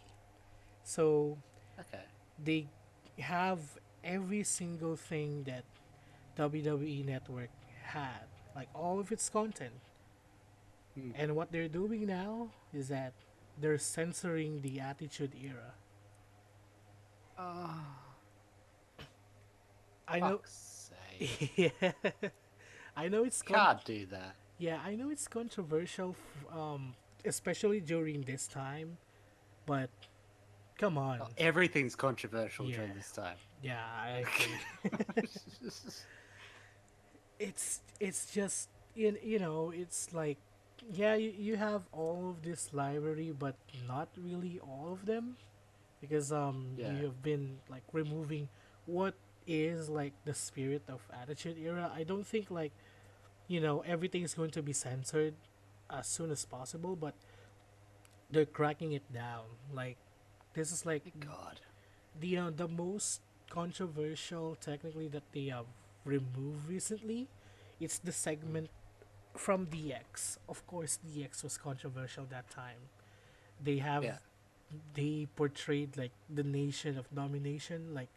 So Okay. they have every single thing that WWE Network had, like all of its content. Hmm. And what they're doing now is that they're censoring the Attitude Era. Oh, I know, fuck's sake. yeah, I know it's Can't do that. yeah, I know it's controversial, especially during this time. But come on, Oh, everything's controversial yeah, during this time. yeah, I agree. It's just it's like yeah, you have all of this library, but not really all of them because Yeah, you have been like removing what is like the spirit of Attitude Era. I don't think like everything is going to be censored as soon as possible, but they're cracking it down. Like this is like thank God. the most controversial technically that they have removed recently. It's the Mm. segment from DX. Of course, DX was controversial that time. They have Yeah, they portrayed like the nation of domination. Like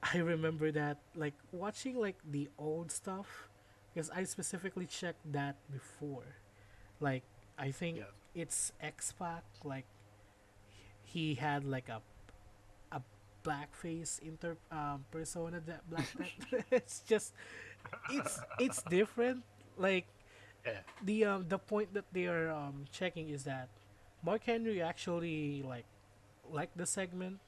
I remember that like watching like the old stuff because I specifically checked that before. Like I think yeah. it's X Pac. Like he had like a blackface persona that Black Panther. It's just it's different. Like Yeah, the point that they are checking is that Mark Henry actually like the segment,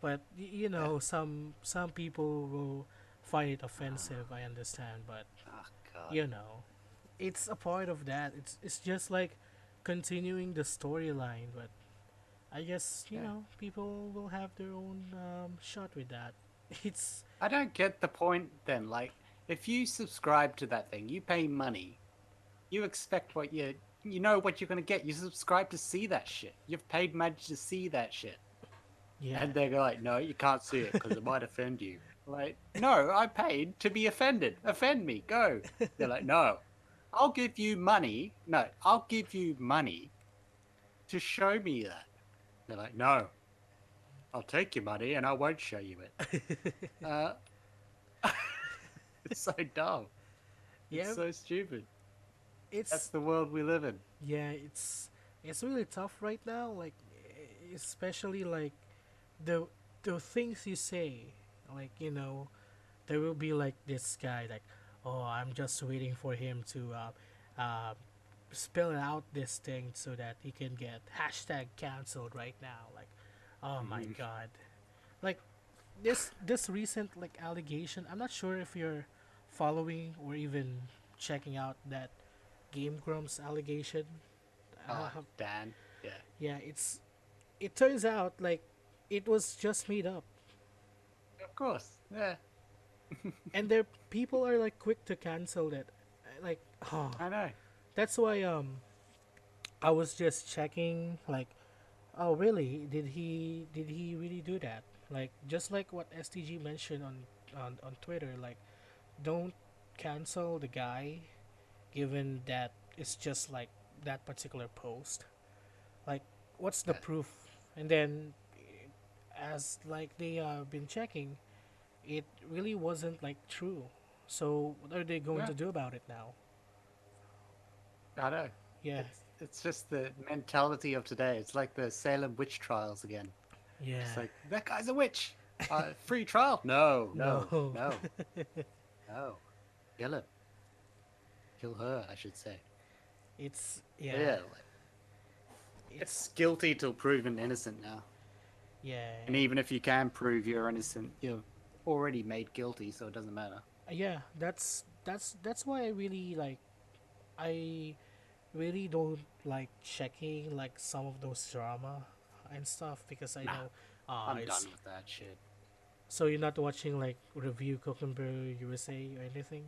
but yeah. some people will find it offensive. I understand, but Oh God. you know, it's a part of that. It's just like continuing the storyline, but I guess Yeah. people will have their own shot with that. It's I don't get the point then. Like, if you subscribe to that thing, you pay money. You expect you know what you're gonna get. You subscribe to see that shit. You've paid money to see that shit. yeah. And they're like, no, you can't see it because it might offend you. Like, no, I paid to be offended. Offend me, go. They're like, no, I'll give you money. No, I'll give you money to show me that. They're like, no, I'll take your money and I won't show you it. Uh, it's so dumb. It's Yeah, so stupid. That's it's the world we live in. yeah, it's really tough right now. Like, especially like the the things you say. Like, there will be like this guy like, oh, I'm just waiting for him to spell out this thing so that he can get hashtag canceled right now. Like, oh my Mhm. god. Like this recent like allegation. I'm not sure if you're following or even checking out that Game Grumps allegation. Oh, Dan. Yeah. Yeah, it turns out like it was just made up, Of course. Yeah. and there people are like quick to cancel it. Like, oh, I know. that's why I was just checking like, oh really? Did he really do that? Like just like what STG mentioned on Twitter, like don't cancel the guy given that it's just like that particular post. Like what's the Yeah. proof? And then as like they been checking, it really wasn't like true. So what are they going Yeah. to do about it now? I know. Yeah, It's just the mentality of today. It's like the Salem witch trials again. Just yeah. like that guy's a witch. Free trial? No, no, No, no, no. Kill him. Kill her, I should say. it's But yeah, yeah, like, it's it's guilty till proven innocent now. yeah, And even if you can prove you're innocent, you're already made guilty, so it doesn't matter. yeah. That's why I really like. I really don't like checking like some of those drama and stuff because I Nah, know I'm it's done with that shit. so you're not watching like review Cucumber USA or anything.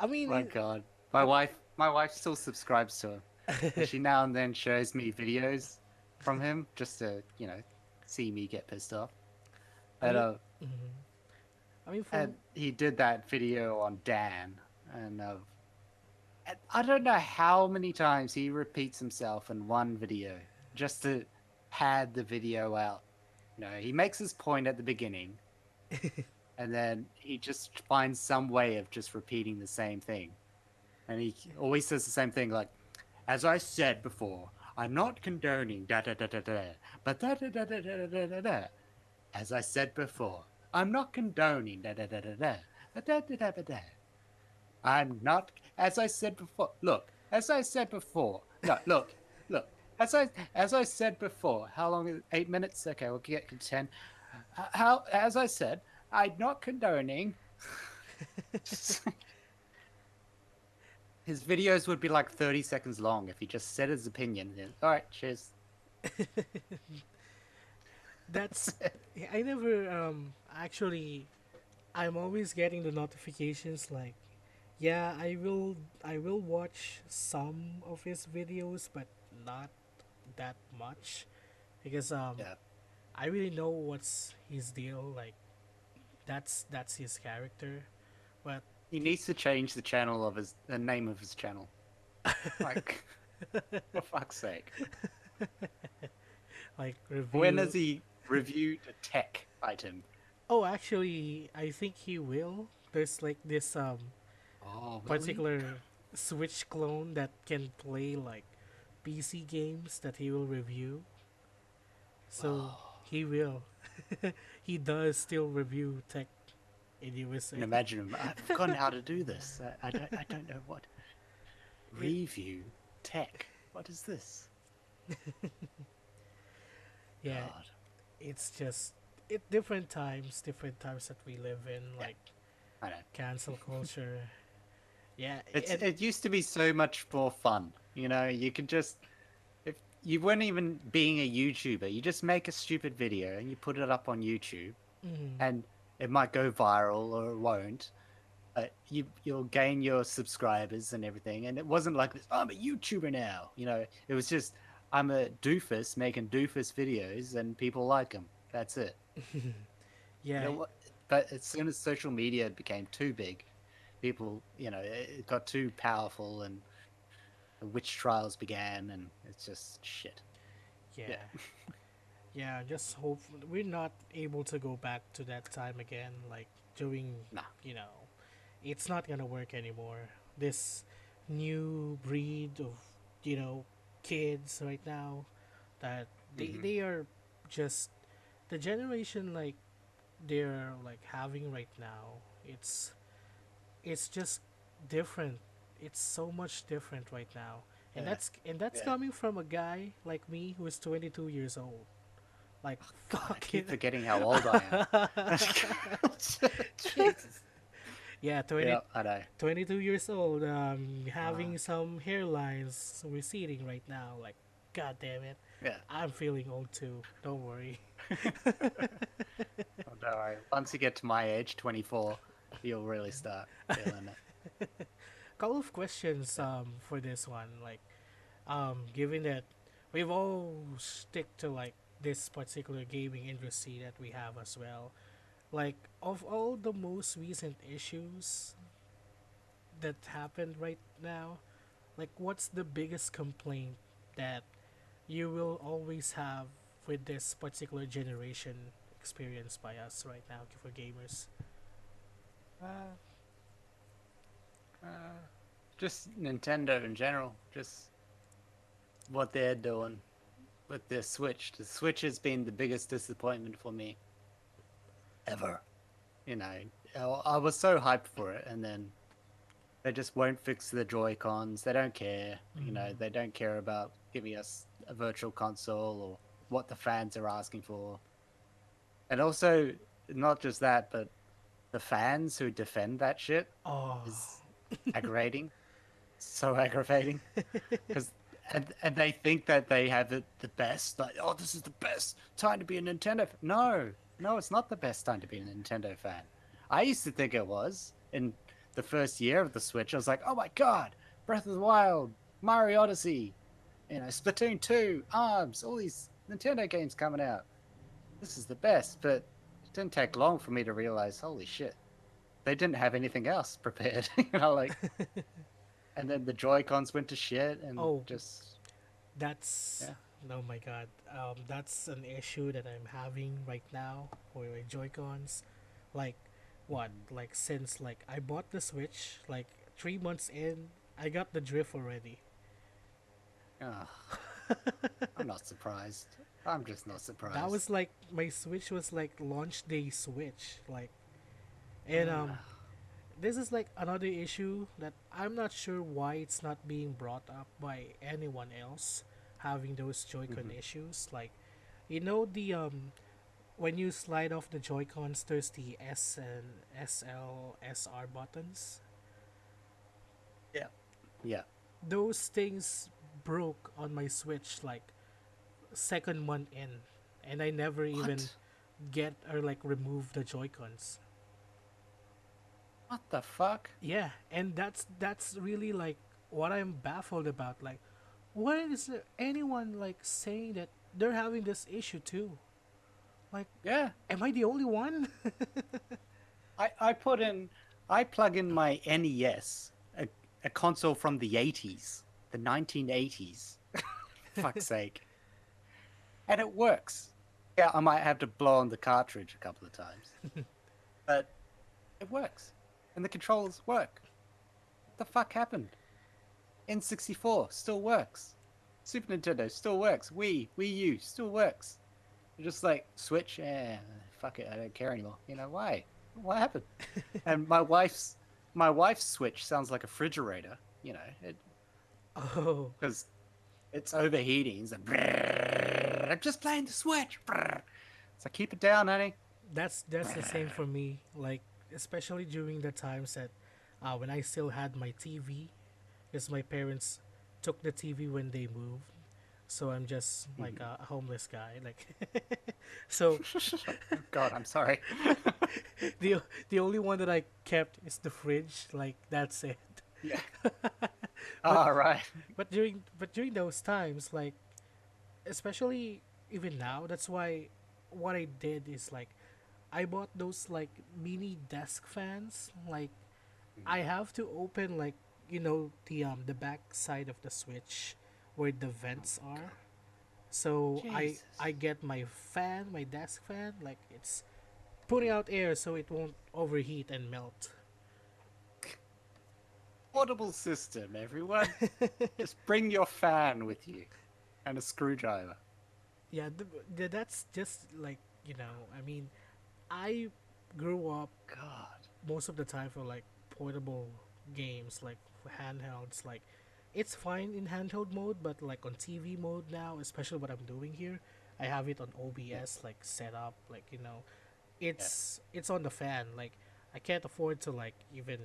I mean, My God, my wife still subscribes to him, and she now and then shows me videos from him just to see me get pissed off. I And mean, mhm. I mean for and he did that video on Dan, and I don't know how many times he repeats himself in one video just to pad the video out. He makes his point at the beginning, and then he just finds some way of just repeating the same thing. And he always says the same thing, like, as I said before, I'm not condoning da da da da da, but da da da da da da da da. As I said before, I'm not condoning da da da da da da da da da da. I'm not, as I said before. Look, as I said before. No, look. As I said before. How long is 8 minutes? Okay, we'll get to 10. How, as I said, I'm not condoning. His videos would be like 30 seconds long if he just said his opinion. Then, all right, cheers. That's I never actually I'm always getting the notifications like, yeah, I will watch some of his videos but not that much because Yeah, I really know what's his deal, like that's his character. But he needs to change the name of his channel. Like, for fuck's sake. like When has review. he reviewed a tech item? Oh, actually, I think he will. There's like this Oh, will he? particular Switch clone that can play like PC games that he will review. So Oh, he will. He does still review tech in I can USA. imagine him. I've forgotten how to do this. I don't know what. It, Review tech. What is this? yeah, God. it's just different times that we live in, Yeah, like I know. cancel culture. Yeah, and It used to be so much more fun. You could just, if you weren't even being a YouTuber, you just make a stupid video and you put it up on YouTube, mm, and it might go viral or it won't. You'll gain your subscribers and everything, and it wasn't like this. I'm a YouTuber now. It was just I'm a doofus making doofus videos, and people like them. That's it. You yeah, know what? But as soon as social media became too big, people, it got too powerful, and the witch trials began, and it's just shit. Yeah. yeah. Yeah, just hope we're not able to go back to that time again, like doing, Nah. you know, it's not gonna work anymore. This new breed of, you know, kids right now that they, Hmm. they are just the generation like they're like having right now. It's just different. It's so much different right now. And Yeah. that's Yeah. coming from a guy like me who is 22 years old. Like God, I fucking keep forgetting how old I am. Jesus. yeah, Yeah, I know. 22 years old, Uh, having some hairlines receding right now. Like, god damn it, yeah. I'm feeling old too. Don't worry. Oh, don't worry. Once you get to my age, 24, you'll really start feeling it. Couple of questions Yeah. for this one. Like, given that we've all stick to like this particular gaming industry that we have as well. Like, of all the most recent issues that happened right now, like what's the biggest complaint that you will always have with this particular generation experienced by us right now for gamers? Uh, uh, just Nintendo in general. Just what they're doing with their Switch. The Switch has been the biggest disappointment for me ever. You know, I was so hyped for it, and then they just won't fix the Joy Cons. They don't care. Mm. They don't care about giving us a virtual console or what the fans are asking for. And also, not just that, but the fans who defend that shit Oh, is aggravating. So aggravating. Because and they think that they have it the best. Like, oh, this is the best time to be a Nintendo fan. No, no, it's not the best time to be a Nintendo fan. I used to think it was in the first year of the Switch. I was like, oh my god, Breath of the Wild, Mario Odyssey, Splatoon 2, Arms, all these Nintendo games coming out. This is the best. But it didn't take long for me to realize, holy shit, they didn't have anything else prepared. Like, and then the Joy Cons went to shit, and oh, just that's yeah. oh my god. That's an issue that I'm having right now for my Joy Cons. Like, what? Mhm. Like since like I bought the Switch, like 3 months in, I got the drift already. Ugh, I'm not surprised. I'm just not That surprised. was like my Switch was like launch day Switch, like, and this is like another issue that I'm not sure why it's not being brought up by anyone else having those Joy-Con Mhm. issues. Like, you know the when you slide off the Joy-Cons, there's the S and SL, SR buttons. Yeah. Yeah. Those things broke on my Switch like second month in, and I never even What? get or like remove the Joy-Cons. What the fuck? Yeah, and that's really like what I'm baffled about. Like, why is there anyone like saying that they're having this issue too? Like, Yeah. am I the only one? I put in I plug in my NES, a console from the 80s, the 1980s. Fuck's sake. And it works. Yeah, I might have to blow on the cartridge a couple of times, but it works. And the controllers work. What the fuck happened? N64 still works. Super Nintendo still works. Wii U still works. You're just like Switch, fuck it, I don't care anymore. You know why? What happened? And my wife's Switch sounds like a refrigerator. You know, Oh, because it's overheating. It's like, I'm just playing the Switch. So keep it down, honey. that's the same for me. Like, especially during the times that when I still had my TV, because my parents took the TV when they moved. So I'm just like a homeless guy. Like, so Oh God, I'm sorry. the the only one that I kept is the fridge. Like, that's it. Yeah. But All right. during those times, like, especially even now, that's why what I did is like I bought those like mini desk fans. Like, I have to open like, the back side of the switch where the Oh vents my are. God. So I Jesus. get my fan, my desk fan, like it's putting out air so it won't overheat and melt. Portable system, everyone. Just bring your fan with you and a screwdriver. Yeah, that's just like, I mean, I grew up God. most of the time for like portable games, like for handhelds. Like, it's fine in handheld mode, but like on TV mode now, especially what I'm doing here, I have it on Yeah. OBS like set up. Like, Yeah. it's on the fan. Like, I can't afford to like even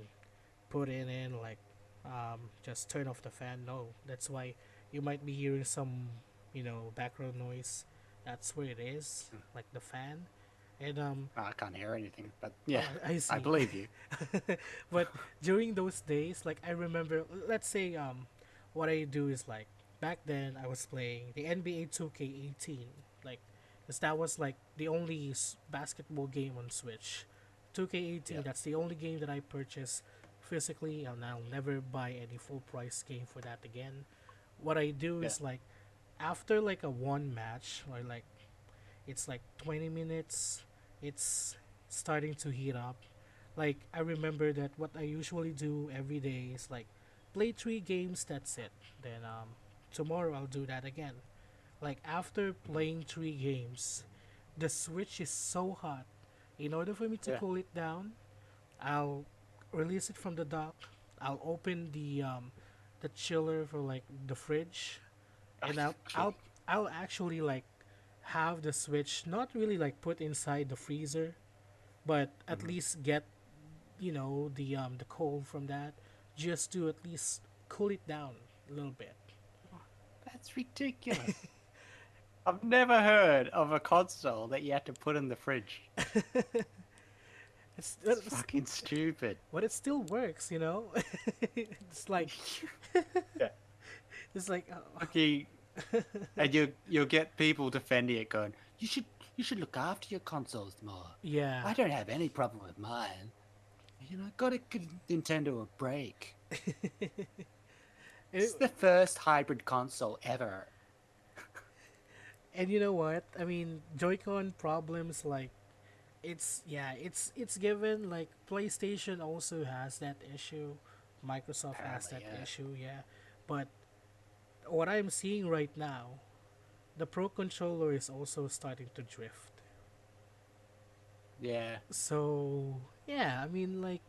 put it in like just turn off the fan. No, that's why you might be hearing some background noise. That's where it is, Mm. like the fan. And I can't hear anything, but yeah, I I see. believe you. But during those days, like I remember, let's say what I do is like back then I was playing the NBA 2K18, like, cause that was like the only basketball game on Switch. 2K18, Yeah. that's the only game that I purchased physically, and I'll never buy any full price game for that again. What I do Yeah. is like after like a one match, or like it's like 20 minutes, it's starting to heat up. Like, I remember that what I usually do every day is like play 3 games, that's it. Then tomorrow I'll do that again. Like, after Mhm. playing 3 games, the switch is so hot. In order for me to Yeah. cool it down, I'll release it from the dock. I'll open the chiller for like the fridge, and Okay. I'll actually like have the switch not really like put inside the freezer, but at Mhm. least get the cold from that, just to at least cool it down a little bit. That's ridiculous. I've never heard of a console that you had to put in the fridge. It's, It's it's fucking stupid. but it still works, it's like Yeah. it's like Okay, and you'll get people defending it, going, you should look after your consoles more. yeah. I don't have any problem with mine. Got to give Nintendo a break. It, It's the first hybrid console ever. and you know what? I mean, Joy-Con problems, like, it's given, like PlayStation also has that issue, Microsoft has Apparently, that yeah. issue, yeah. But what I'm seeing right now, the Pro controller is also starting to drift. Yeah, So yeah, I mean like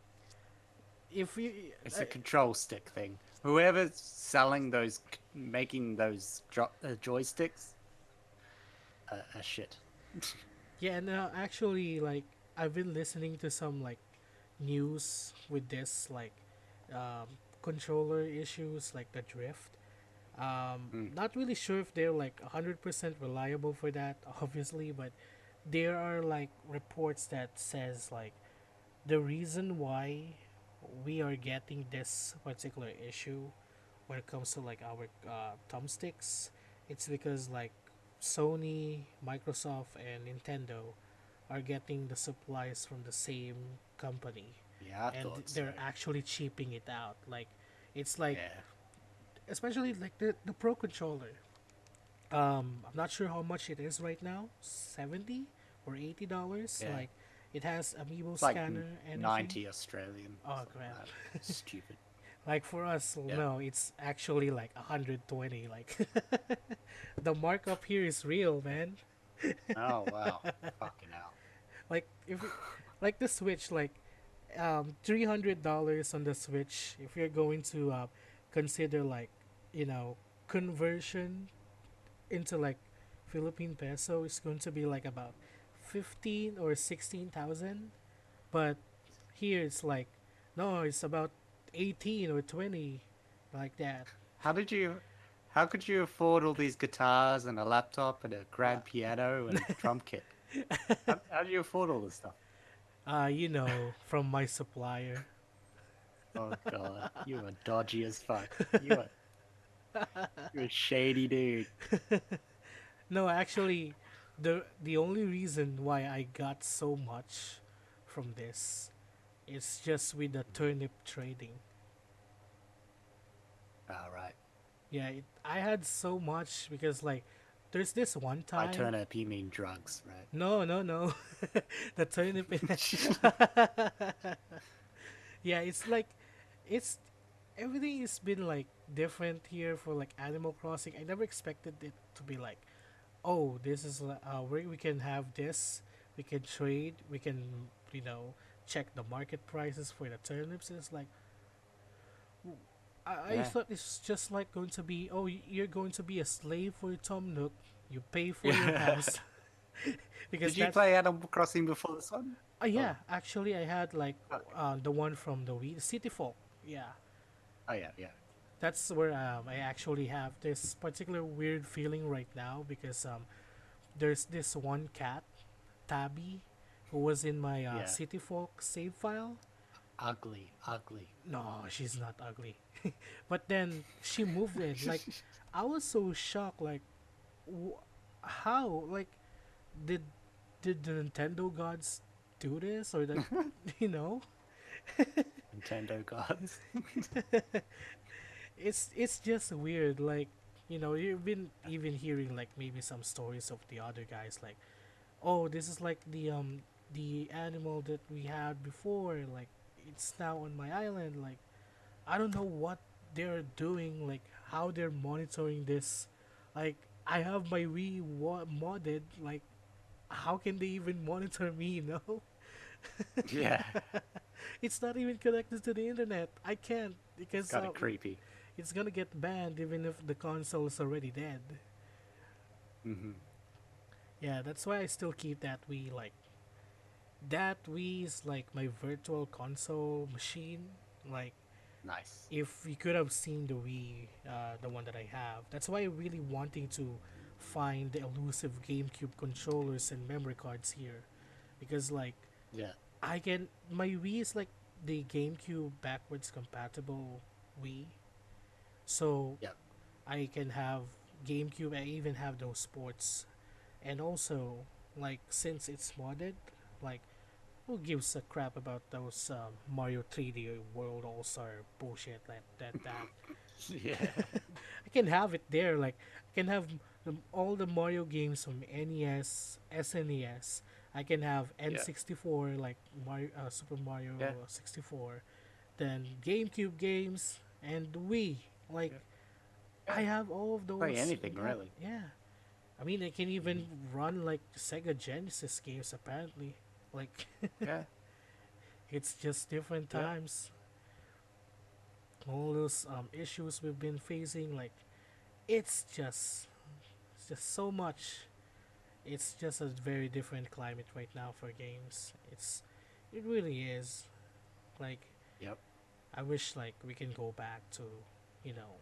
if you it's a control stick thing. Whoever's selling those, making those joysticks, shit. yeah, and actually like I've been listening to some like news with this like um, controller issues like the drift. Mm. Not really sure if they're like 100% reliable for that, obviously, but there are like reports that says like the reason why we are getting this particular issue when it comes to like our thumbsticks, it's because like Sony, Microsoft, and Nintendo are getting the supplies from the same company, Yeah, I and thought so. they're actually cheaping it out. Like it's like Yeah. especially like the Pro controller. I'm not sure how much it is right now, 70 or $80. Yeah. Like it has amiibo It's like scanner, energy. 90 Australian, Oh something crap! like that. Stupid. Like for us, Yeah. no, it's actually like 120. Like the markup here is real, man. Oh, wow. Fucking hell. Like if like the Switch, like $300 on the Switch. If you're going to consider like you know conversion into like Philippine peso, it's going to be like about 15 or 16,000. But here it's like no, it's about 18 or 20, like that. How did you, how could you afford all these guitars and a laptop and a grand piano and a drum kit? How do you afford all this stuff? From my supplier. Oh God, you are dodgy as fuck. You're a shady dude. No, actually, the only reason why I got so much from this is just with the turnip trading. All right. Yeah, I had so much because like there's this one By time. turnip, you mean drugs, right? No, no, no. The turnip. Yeah, it's like it's everything has been like different here for like Animal Crossing. I never expected it to be like, oh, this is where we can have this, we can trade, we can check the market prices for the turnips. It's like I Yeah. thought it's just like going to be, oh, you're going to be a slave for Tom Nook. You pay for your Yeah. house because Did you that's play Animal Crossing before this one? yeah. Oh, Actually, I had like okay. the one from the Wii, City Folk. Yeah, Oh yeah, yeah. that's where I actually have this particular weird feeling right now because there's this one cat, Tabby, who was in my Yeah. City Folk save file. Ugly, ugly. No, she's not ugly. But then she moved in. Like, I was so shocked. Like, how? Like, did did the Nintendo gods do this or that? You know, Nintendo gods. it's just weird. Like, you've been even hearing like maybe some stories of the other guys. Like, oh, this is like the animal that we had before. Like, it's now on my island. Like, I don't know what they're doing, like how they're monitoring this. Like I have my Wii modded. Like how can they even monitor me? Yeah. It's not even connected to the internet. I can't It's because kind of creepy. it's gonna get banned even if the console is already dead. Hmm. Yeah, that's why I still keep that Wii. Like that Wii is like my virtual console machine. Like Nice. if you could have seen the Wii, the one that I have, that's why I'm really wanting to find the elusive GameCube controllers and memory cards here, because like Yeah. I can my Wii is like the GameCube backwards compatible Wii, so Yep. I can have GameCube. I even have those sports, and also like since it's modded, like who gives a crap about those Mario 3D World All Star bullshit like that? Yeah. I can have it there. Like I can have all the Mario games from NES, SNES. I can have Yeah. N64 like Mario, Super Mario Yeah. 64, then GameCube games and Wii. Like Yeah. I Yeah. have all of Play those anything in that. really. Yeah, I mean, they can Mhm. even run like Sega Genesis games apparently. Like Yeah, it's just different yeah, times. All those issues we've been facing, like it's just it's just so much. It's just a very different climate right now for games. It really is. Like yep. I wish like we can go back to, you know,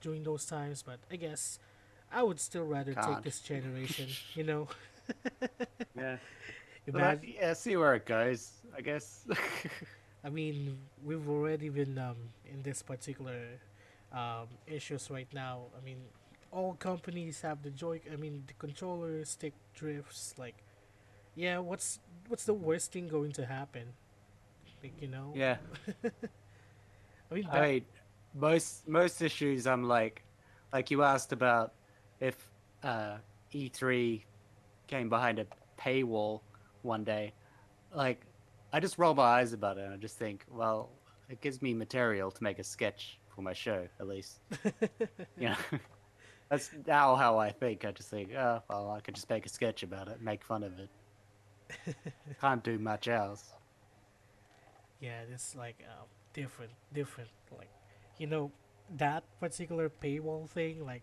during those times, but I guess I would still rather take Can't. this generation, you know. Yeah. But Imagine yeah, see where it goes, I guess. I mean, we've already been in this particular issues right now. I mean, all companies have the joy. I mean, the controller stick drifts. Like, yeah, what's the Mhm. worst thing going to happen? Like, you know, Yeah. I mean, I mean, most issues I'm like you asked about if E3 came behind a paywall one day. Like I just roll my eyes about it and I just think, well, it gives me material to make a sketch for my show, at least. You know, that's now how I think. I just think, oh, well, I could just make a sketch about it, make fun of it. Can't do much else. yeah, this like different. Like, you know, that particular paywall thing. Like,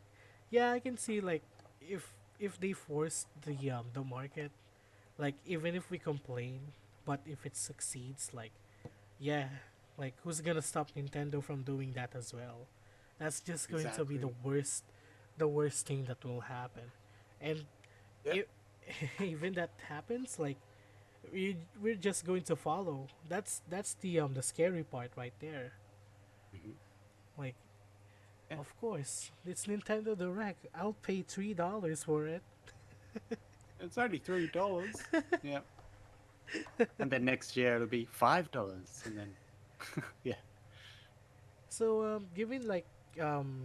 yeah, I can see like if they force the market, like even if we complain, but if it succeeds, like yeah, like who's gonna stop Nintendo from doing that as well? That's just going to be Exactly. the worst thing that will happen. And Yeah. if even that happens, like we're just going to follow. That's the scary part right there. Hmm. Like, Yeah. of course, it's Nintendo Direct. I'll pay $3 for it. It's only $3. Yeah. And then next year it'll be $5, and then yeah. So given like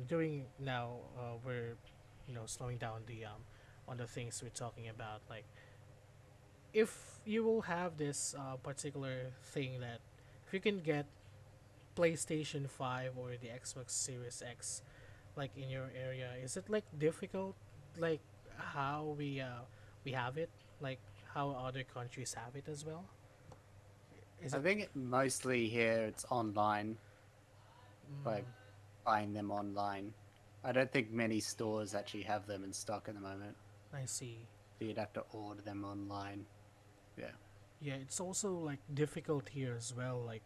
during now we're slowing down the on the things we're talking about, like if you will have this particular thing that if you can get PlayStation 5 or the Xbox Series X like in your area, is it like difficult like how we have it, like how other countries have it as well? Is I it think mostly here it's online, like mm, buying them online. I don't think many stores actually have them in stock at the moment. I see. So you'd have to order them online. Yeah. Yeah, it's also like difficult here as well. Like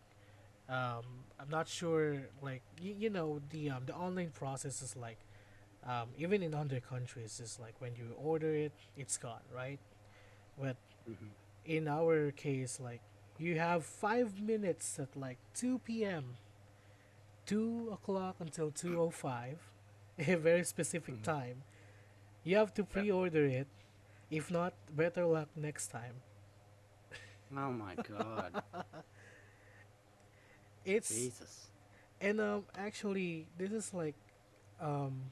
I'm not sure like the online process is like even in other countries is like when you order it it's gone, right? But Hmm. in our case, like you have 5 minutes at like 2 p.m., 2 o'clock until 2:05, a very specific Hmm. time. You have to Yeah. pre-order it. If not, better luck next time. Oh my God. It's Jesus. and actually this is like um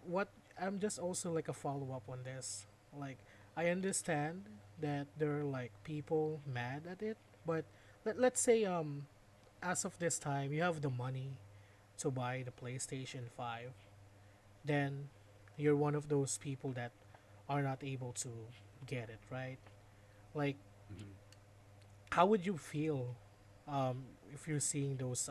what I'm just also like a follow up on this. Like I understand that there are like people mad at it, but let's say as of this time you have the money to buy the PlayStation 5, then you're one of those people that are not able to get it, right? Like Hmm. how would you feel if you're seeing those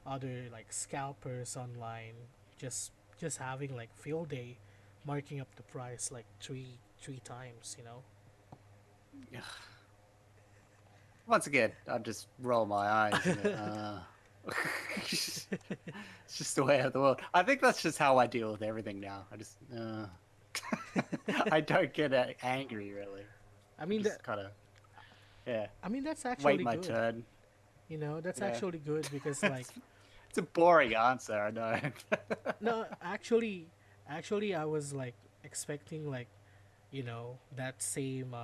other like scalpers online just having like field day marking up the price like three times, you know? Yeah. Once again, I just roll my eyes and go, it's just the way of the world. I think that's just how I deal with everything now. I just, I don't get angry really. I I mean that just kind of, yeah, I mean that's wait actually my good. turn. You know, that's Yeah. actually good because like It's a boring answer, I know. no, actually I was like expecting like that same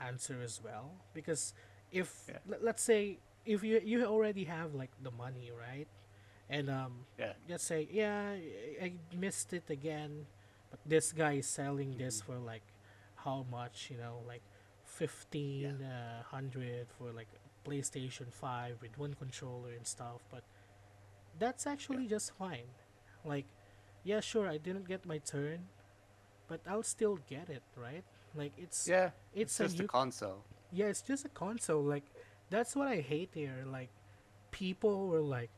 answer as well because if Yeah, let's say if you already have like the money, right? And yeah. let's say yeah, I missed it again, but this guy is selling Hmm. this for like how much, like Yeah, 1500 for like PlayStation 5 with one controller and stuff, but that's yeah. actually just fine. Like, yeah, sure, I didn't get my turn, but I'll still get it, right? Like Yeah, it's it's a just a new console. yeah, it's just a console. Like that's what I hate here. Like people were like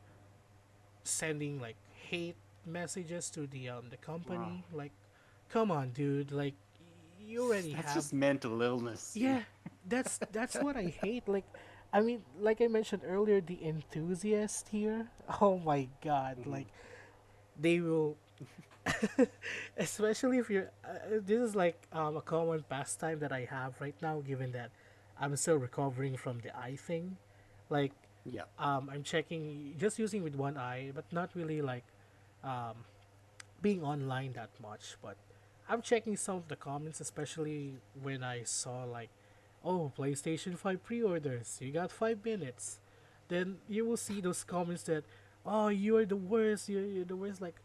sending like hate messages to the Oh, company. Like, come on, dude. Like you already that's have just mental illness. yeah. That's what I hate. Like I mean, like I mentioned earlier, the enthusiast here. Oh my god! Mhm. Like they will especially if you're this is like a common pastime that I have right now given that I'm still recovering from the eye thing. Like Yeah. I'm checking just using with one eye but not really like um, being online that much, but I'm checking some of the comments, especially when I saw like, oh, PlayStation 5 pre-orders, you got 5 minutes. Then you will see those comments that, oh, you are the worst, you're the worst. Like,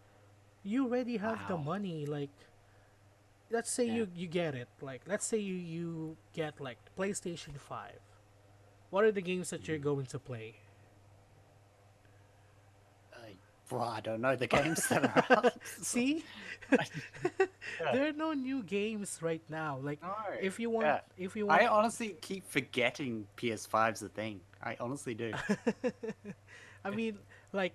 you already have the Wow. money. Like, let's say Yeah. you get it. Like, let's say you get like PlayStation 5. What are the games that you're Mhm. going to play? I, well, I don't know the games that are out. See, Yeah. there are no new games right now. Like, No. if you want, Yeah. if you want I honestly keep forgetting PS5's a thing. I honestly do. I mean, like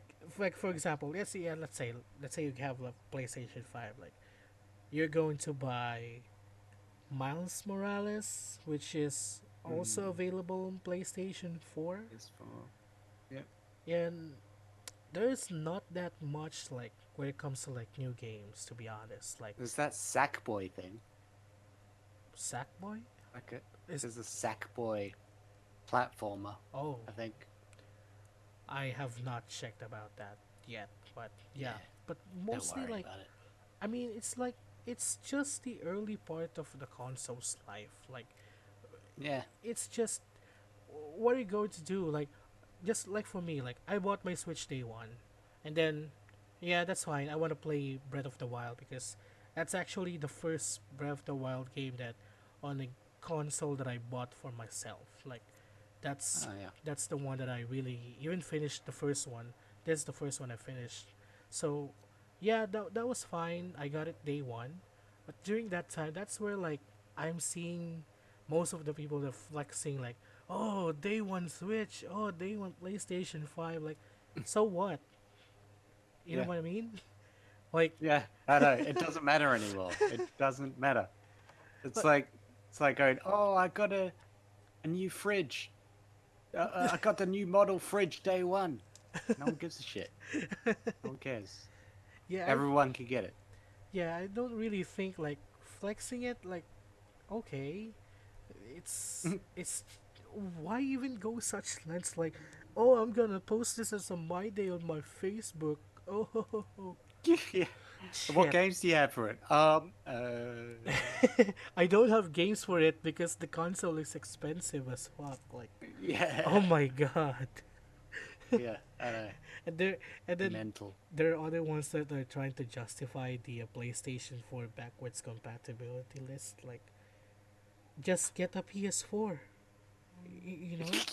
for example, let's say you have a PlayStation 5. Like, you're going to buy Miles Morales, which is also Mm, available on PlayStation 4. PS4. Yep. And there's not that much like when it comes to like new games, to be honest. Like There's that Sackboy thing. Sackboy Like it. is There's a Sackboy platformer, oh, I think. I have not checked about that yet, but Yeah. yeah. But Don't mostly worry like about it. I mean, it's like it's just the early part of the console's life. Like Yeah. it's just what are you going to do? Like just like for me, like I bought my Switch day one, and then yeah, that's fine. I want to play Breath of the Wild because that's actually the first Breath of the Wild game that on a console that I bought for myself. Like that's Oh yeah. that's the one that I really even finished the first one. This is the first one I finished. So yeah, that was fine. I got it day one. But during that time, that's where like I'm seeing most of the people that flexing like, oh, day one Switch, oh, day one PlayStation 5. Like, so what? You know Yeah. what I mean? Like, Yeah. I know. It doesn't matter anymore. It doesn't matter. It's but like it's like going, oh, I got a new fridge. I got the new model fridge day one. No one gives a shit. No one cares. yeah, Everyone can get it. I don't really think like flexing it. Like, okay, it's why even go such lengths like, oh, I'm gonna post this as a my day on my Facebook. Oh, Yeah. What shit. games do you have for it? I don't have games for it because the console is expensive as fuck. Like, oh Yeah. my god. Yeah, I know. And there and then Mental. there are other ones that are trying to justify the PlayStation 4 backwards compatibility list. Like, just get a PS4. You know,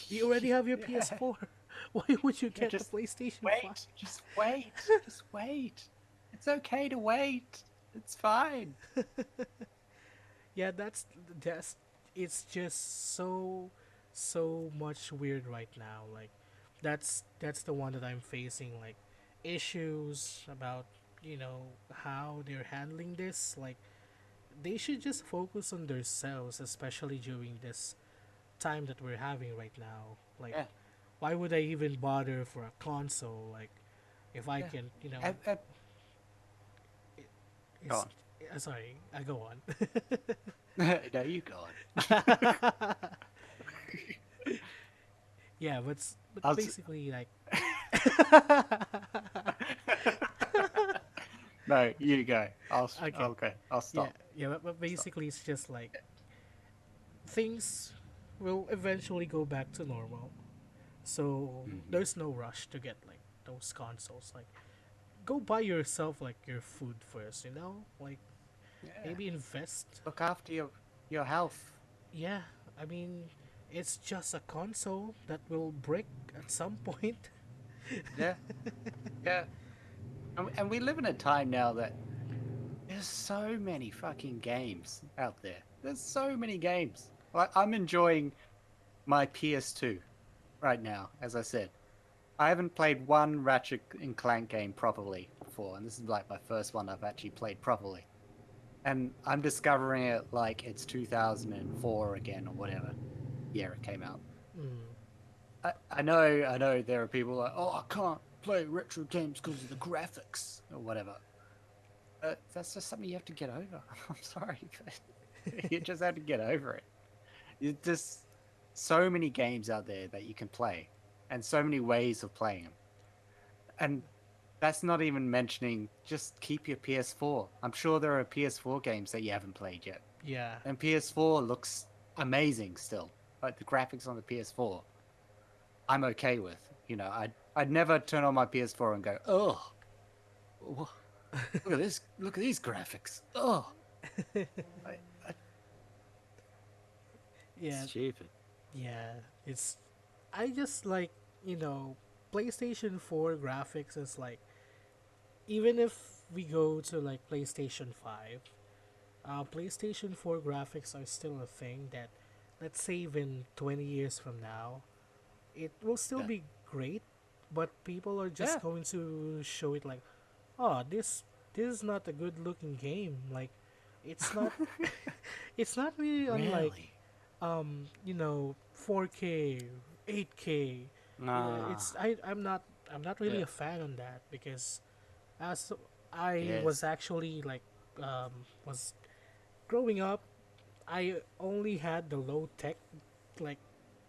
you already have your Yeah. PS4. Why would you Yeah, get the just PlayStation 5? wait. Just wait. Just wait. It's okay to wait. It's fine. Yeah, that's it's just so much weird right now. Like that's the one that I'm facing like issues about, how they're handling this. Like they should just focus on themselves, especially during this time that we're having right now. Like Yeah. why would I even bother for a console? Like if I Yeah. can, Uh, it, go it's on. sorry, I go on. No, you go on. Yeah, but I was... basically like No, you go. okay, Okay. I'll yeah, stop. but Stop. basically it's just like things will eventually go back to normal. So Hmm. there's no rush to get like those consoles. Like go buy yourself like your food first, like Yeah. maybe invest. Look after your health. Yeah, I mean it's just a console that will break at some point. Yeah. Yeah. And we live in a time now that There's so many fucking games out there. There's so many games. Like I'm enjoying my PS2 right now, as I said. I haven't played one Ratchet and Clank game properly before, and this is like my first one I've actually played properly. And I'm discovering it like it's 2004 again or whatever year it came out. Mm, I know there are people like, oh, I can't play retro games because of the graphics or whatever. That's just something you have to get over. I'm sorry, but you just have to get over it. You just so many games out there that you can play, and so many ways of playing them. And that's not even mentioning just keep your PS4. I'm sure there are PS4 games that you haven't played yet, yeah, and PS4 looks amazing still. Like the graphics on the PS4, I'm okay with. I'd never turn on my PS4 and go, oh, look at this, look at these graphics. Oh, I, I, yeah, stupid. yeah. It's I just like you know PlayStation 4 graphics is like even if we go to like PlayStation 5, PlayStation 4 graphics are still a thing that, let's say, even 20 years from now, it will still Yeah, be great, but people are yeah. just going to show it like, oh, this is not a good looking game. Like, it's not it's not really unlike Really? 4K, 8K. Ah, I'm not really yeah. a fan on that because as I was Yes. actually like was growing up, I only had the low tech like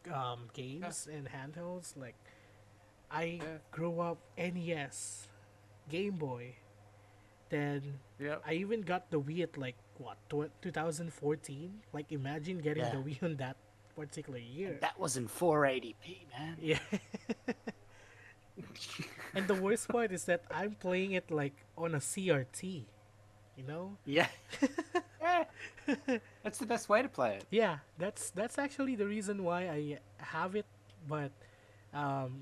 Yeah, games and handhelds. Like I yeah, grew up NES, Game Boy. Then yeah, I even got the Wii at like what 2014. Like imagine getting yeah. the Wii on that particular And year. that was in 480p, man. Yeah. And the worst part is that I'm playing it like on a CRT. You know? Yeah, yeah. That's the best way to play it. Yeah, that's actually the reason why I have it, but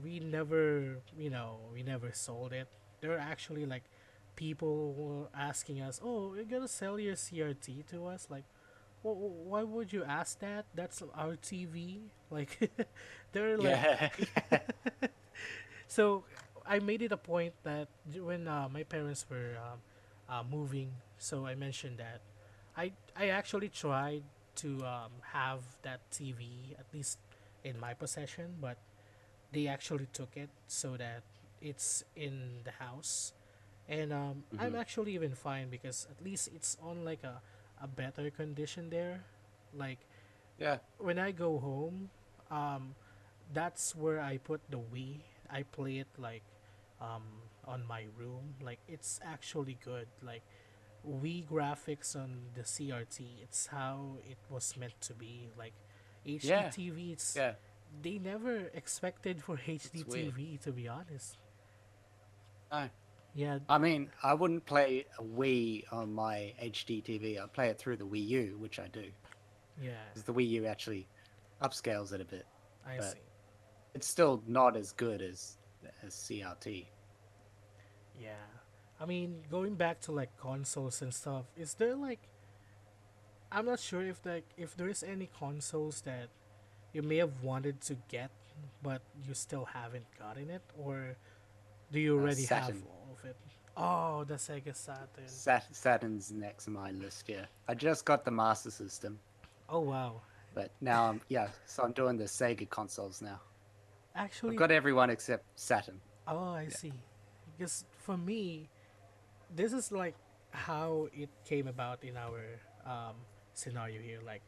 we never sold it. There are actually like people asking us, "Oh, you're gonna sell your CRT to us?" Like, why would you ask that? That's our TV. Like, they're like, Yeah, yeah. so I made it a point that when my parents were moving, so I mentioned that I actually tried to have that TV at least in my possession, but they actually took it so that it's in the house, and I'm Hmm. actually even fine because at least it's on like a better condition there. Like Yeah, when I go home, um, that's where I put the Wii. I play it like um, on my room. Like it's actually good. Like Wii graphics on the CRT. It's how it was meant to be. Like HD yeah, TV. It's yeah. they never expected for HD It's weird. TV to be honest. No, Yeah, I mean, I wouldn't play a Wii on my HD TV. I play it through the Wii U, which I do, yeah. because the Wii U actually upscales it a bit, I but see. it's still not as good as CRT. Yeah. I mean, going back to like consoles and stuff, is there like I'm not sure if there's any consoles that you may have wanted to get but you still haven't gotten it, or do you already have Saturn. all of it? Oh, the Sega Saturn. Saturn's next on my list. Yeah, I just got the Master System, Oh wow. but now so I'm doing the Sega consoles now. I've Actually, got everyone except Saturn. oh, I Yeah. see. Because for me, this is like how it came about in our um, scenario here. Like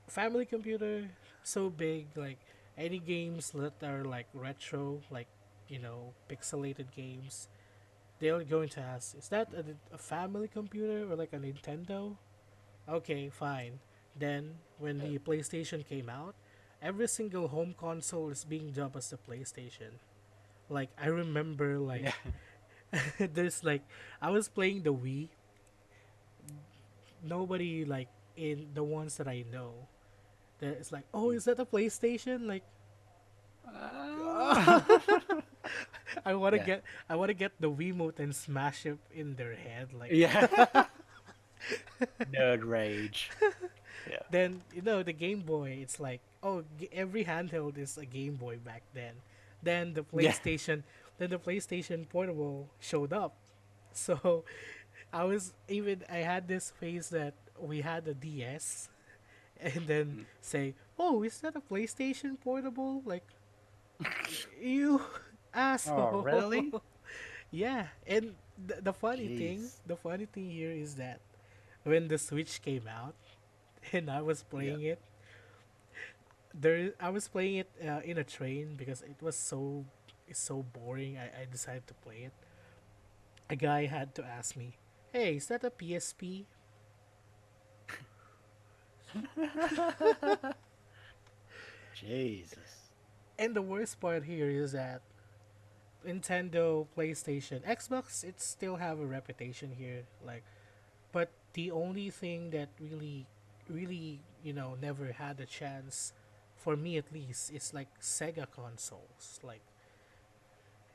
family computer, so big. Like any games that are like retro, like pixelated games, they're going to ask, "Is that a family computer or like a Nintendo?" Okay, fine. Then when the PlayStation came out, every single home console is being dubbed as the PlayStation. Like I remember, like Yeah. there's like I was playing the Wii. Nobody like in the ones that I know. That it's like, oh, is that a PlayStation? Like, Ah. Yeah. I want to get the Wiimote and smash it in their head. Like Yeah. Nerd rage. Yeah. then the Game Boy. It's like every handheld is a Game Boy back then. Then the Yeah. PlayStation, then the PlayStation Portable showed up. So I had this phase that we had a DS, and then Mm. say, "Oh, is that a PlayStation Portable?" Like you Oh, asshole. really? Yeah, and Jeez. the funny thing here is that when the Switch came out and I was Yeah. playing it, I was playing it in a train because it's so boring. I decided to play it. A guy had to ask me, "Hey, is that a PSP?" Jesus. And the worst part here is that Nintendo, PlayStation, Xbox, it still have a reputation here. Like, but the only thing that really, never had a chance, for me at least, is like Sega consoles. Like,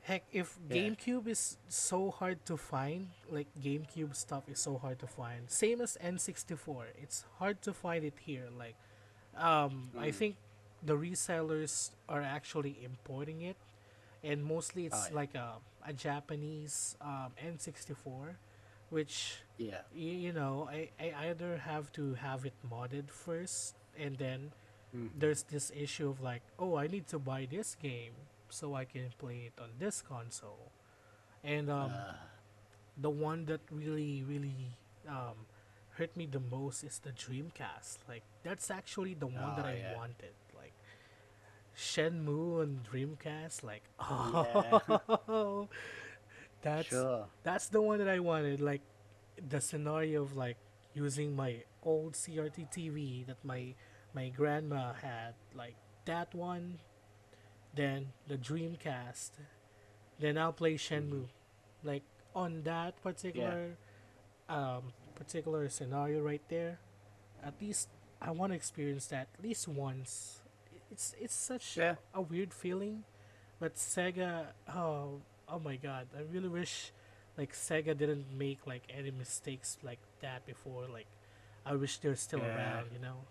heck, if Yeah. GameCube is so hard to find, like GameCube stuff is so hard to find. Same as N64, it's hard to find it here. Like, I Mm. think the resellers are actually importing it, and mostly Oh it's yeah. like a Japanese N64, which Yeah. I either have to have it modded first, and then Hmm. there's this issue of like, oh, I need to buy this game so I can play it on this console, and Uh, the one that really um, hurt me the most is the Dreamcast. Like that's actually the one that oh I yeah. wanted. Like Shenmue on Dreamcast, like Yeah. oh, that's Sure. that's the one that I wanted. Like the scenario of like using my old CRT TV that my grandma had, like that one, then the Dreamcast, then I'll play Hmm. Shenmue. Like on that Yeah. particular scenario right there, at least I want to experience that at least once. It's such Yeah. a weird feeling, but Sega, oh my god, I really wish like Sega didn't make like any mistakes like that before. Like I wish they're still Yeah. around, you know.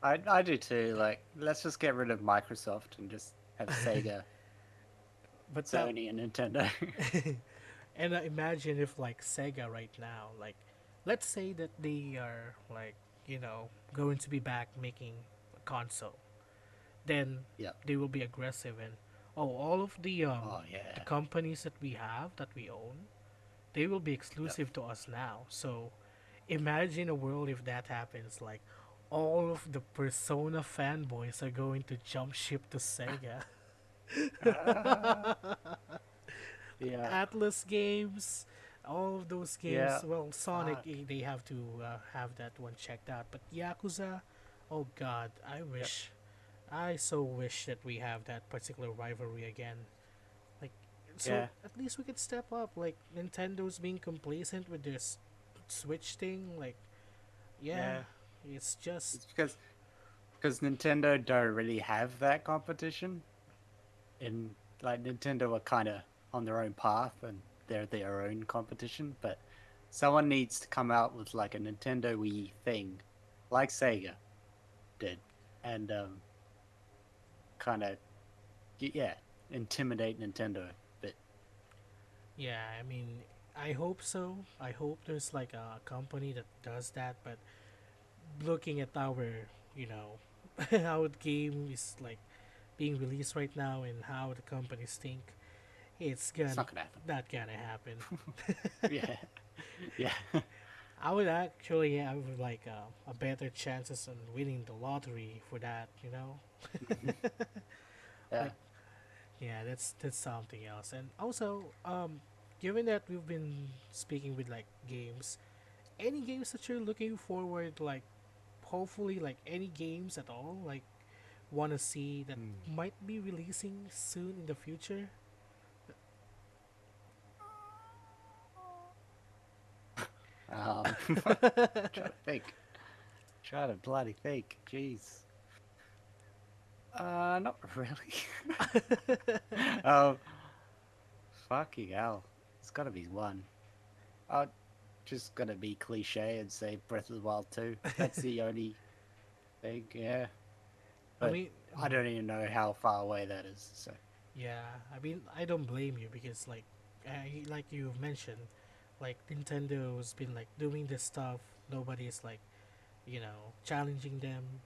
I do too. Like, let's just get rid of Microsoft and just have Sega, But that Sony, and Nintendo. and imagine if like Sega right now, like let's say that they are like, going to be back making a console, then Yep. they will be aggressive and all of Oh the yeah. companies that we have that we own, they will be Yep. exclusive to us now. So imagine a world if that happens. Like all of the Persona fanboys are going to jump ship to Sega. Ah, yeah. Atlas games, all of those Yeah. games. Well, Sonic, Fuck. they have to have that one checked out. But Yakuza, oh god, Yep. I so wish that we have that particular rivalry again. Like, so Yeah. at least we could step up. Like Nintendo's being complacent with this Switch thing. Like, yeah, Yeah. it's just It's because Nintendo don't really have that competition. In like Nintendo are kind of on their own path and they're their own competition. But someone needs to come out with like a Nintendo Wii thing, like Sega did, and kind of yeah, intimidate Nintendo a bit. yeah. I mean, I hope so. I hope there's like a company that does that. But looking at our, you know, how the game is like being released right now and how the companies think, it's It's gonna not gonna happen. not gonna happen. Yeah. Yeah. I would actually have like a better chances on winning the lottery for that, you know. Mhm. Yeah. Like yeah, that's something else. And also, given that we've been speaking with like games, any games that you're looking forward, like hopefully like any games at all, like want to see that Hmm. might be releasing soon in the future. Try to think. Try to bloody think. Jeez. Not really. um, Fucking hell. It's gotta be one. I'm just gonna be cliche and say Breath of the Wild 2. That's the only thing, yeah. I But mean, I don't even know how far away that is, so. yeah. I mean, I don't blame you because like you've mentioned, like Nintendo's been like doing this stuff. Nobody's like challenging them.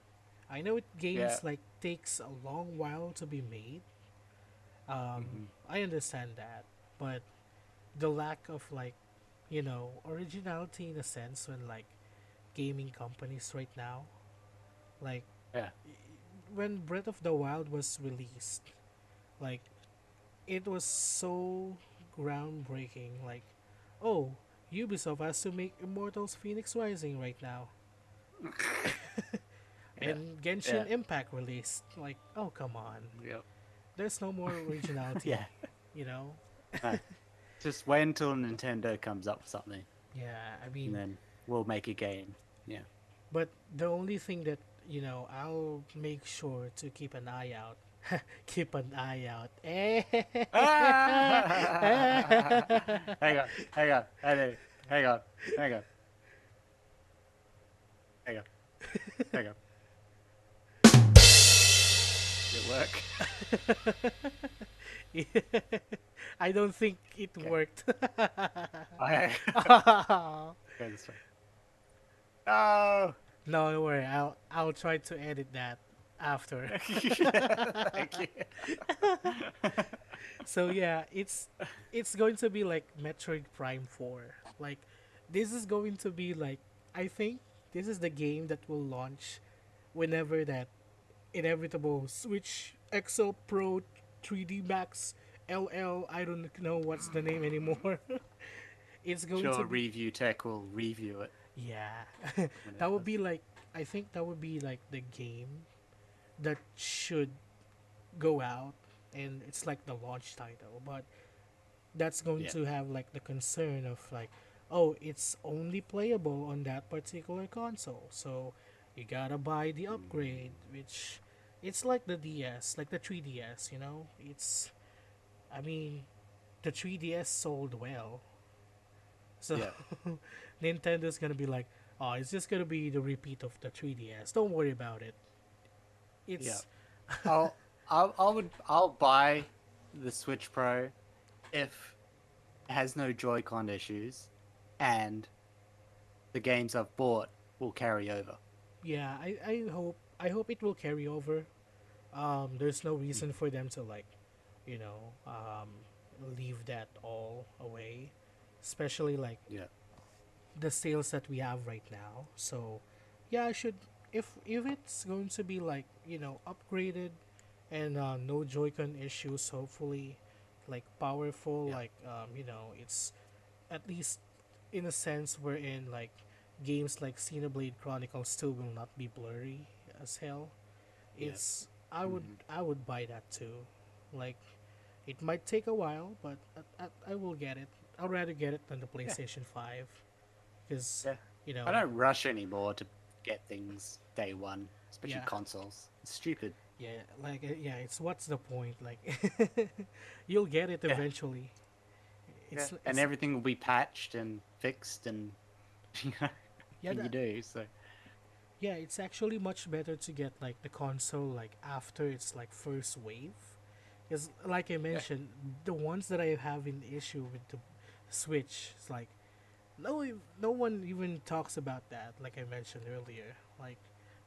I know Yeah. games like takes a long while to be made. Hmm. I understand that, but the lack of originality in a sense when like gaming companies right now, like Yeah. when Breath of the Wild was released, like it was so groundbreaking. Like, oh, Ubisoft has to make Immortals Phoenix Rising right now, Yeah. and Yeah. Genshin Impact released. Like, oh come on, Yep. there's no more originality, Yeah. you know? No. Just wait until Nintendo comes up with something, Yeah, I and mean, then we'll make a game. Yeah. but the only thing that I'll make sure to keep an eye out. Keep an eye out. Ah! Hang on, hang on, hang on, hang on, hang on, hang on. Did it work? I don't think it Okay. worked. I No, go this way. No. don't worry. I'll try to edit that after. Thank you. So yeah, it's going to be like Metroid Prime 4. Like this is going to be like I think this is the game that will launch whenever that inevitable Switch XL Pro 3D Max LL, I don't know what's the name anymore. It's going to Sure, be, Review Tech will review it yeah. when it That would does. be like, I think that would be like the game that should go out, and it's like the launch title, but that's going Yeah. to have like the concern of like, oh, it's only playable on that particular console, so you gotta buy the upgrade, Mm, which it's like the DS, like the 3DS, it's, I mean, the 3DS sold well, so yeah. Nintendo's gonna be like, oh, it's just gonna be the repeat of the 3DS, don't worry about it. Yeah. It's I'll buy the Switch Pro if it has no Joy-Con issues and the games I've bought will carry over. yeah, I hope it will carry over. There's no Mm. reason for them to like you know um leave that all away, especially like Yeah. the sales that we have right now. So yeah, I should, if it's going to be like upgraded and no Joy-Con issues, hopefully like powerful, Yeah. like it's at least in a sense wherein like games like Xenoblade Chronicles still will not be blurry as hell. Yeah. It's Hmm. I would buy that too. Like it might take a while, but I will get it. I'd rather get it than the Yeah. PlayStation 5 because Yeah. you I know, don't rush anymore to get things day one, especially yeah, consoles. It's stupid. yeah, it's what's the point? Like you'll get it Yeah. eventually. Yeah. And It's everything will be patched and fixed and you know, yeah, and you do. So yeah, it's actually much better to get like the console like after its like first wave. Because like I yeah. mentioned, the ones that I have an issue with the Switch, it's like no one even talks about that. Like I mentioned earlier, like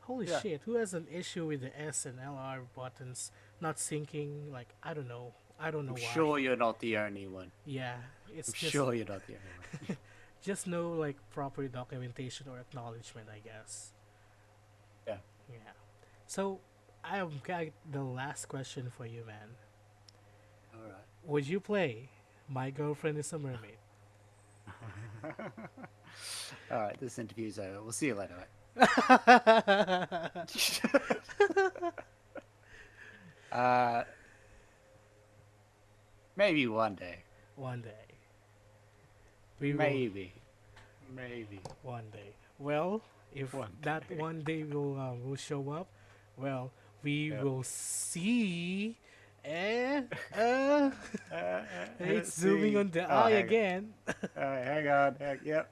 holy Yeah. shit, who has an issue with the S and LR buttons not syncing? Like I don't I'm know why. sure you're not the only one. Yeah, I'm it's sure you're not the only one. just no like proper documentation or acknowledgement, I guess. Yeah. Yeah. So I've got the last question for you, man. All right. Would you play My Girlfriend is a Mermaid? All right. This interview's over. We'll see you later, mate. uh, maybe one day. One day. We will Maybe. Maybe one day. Well, if one that day. one day will show up, well, we Yeah. will see. Eh, uh, it's zooming See. on the Oh, eye again. hang on. Yep.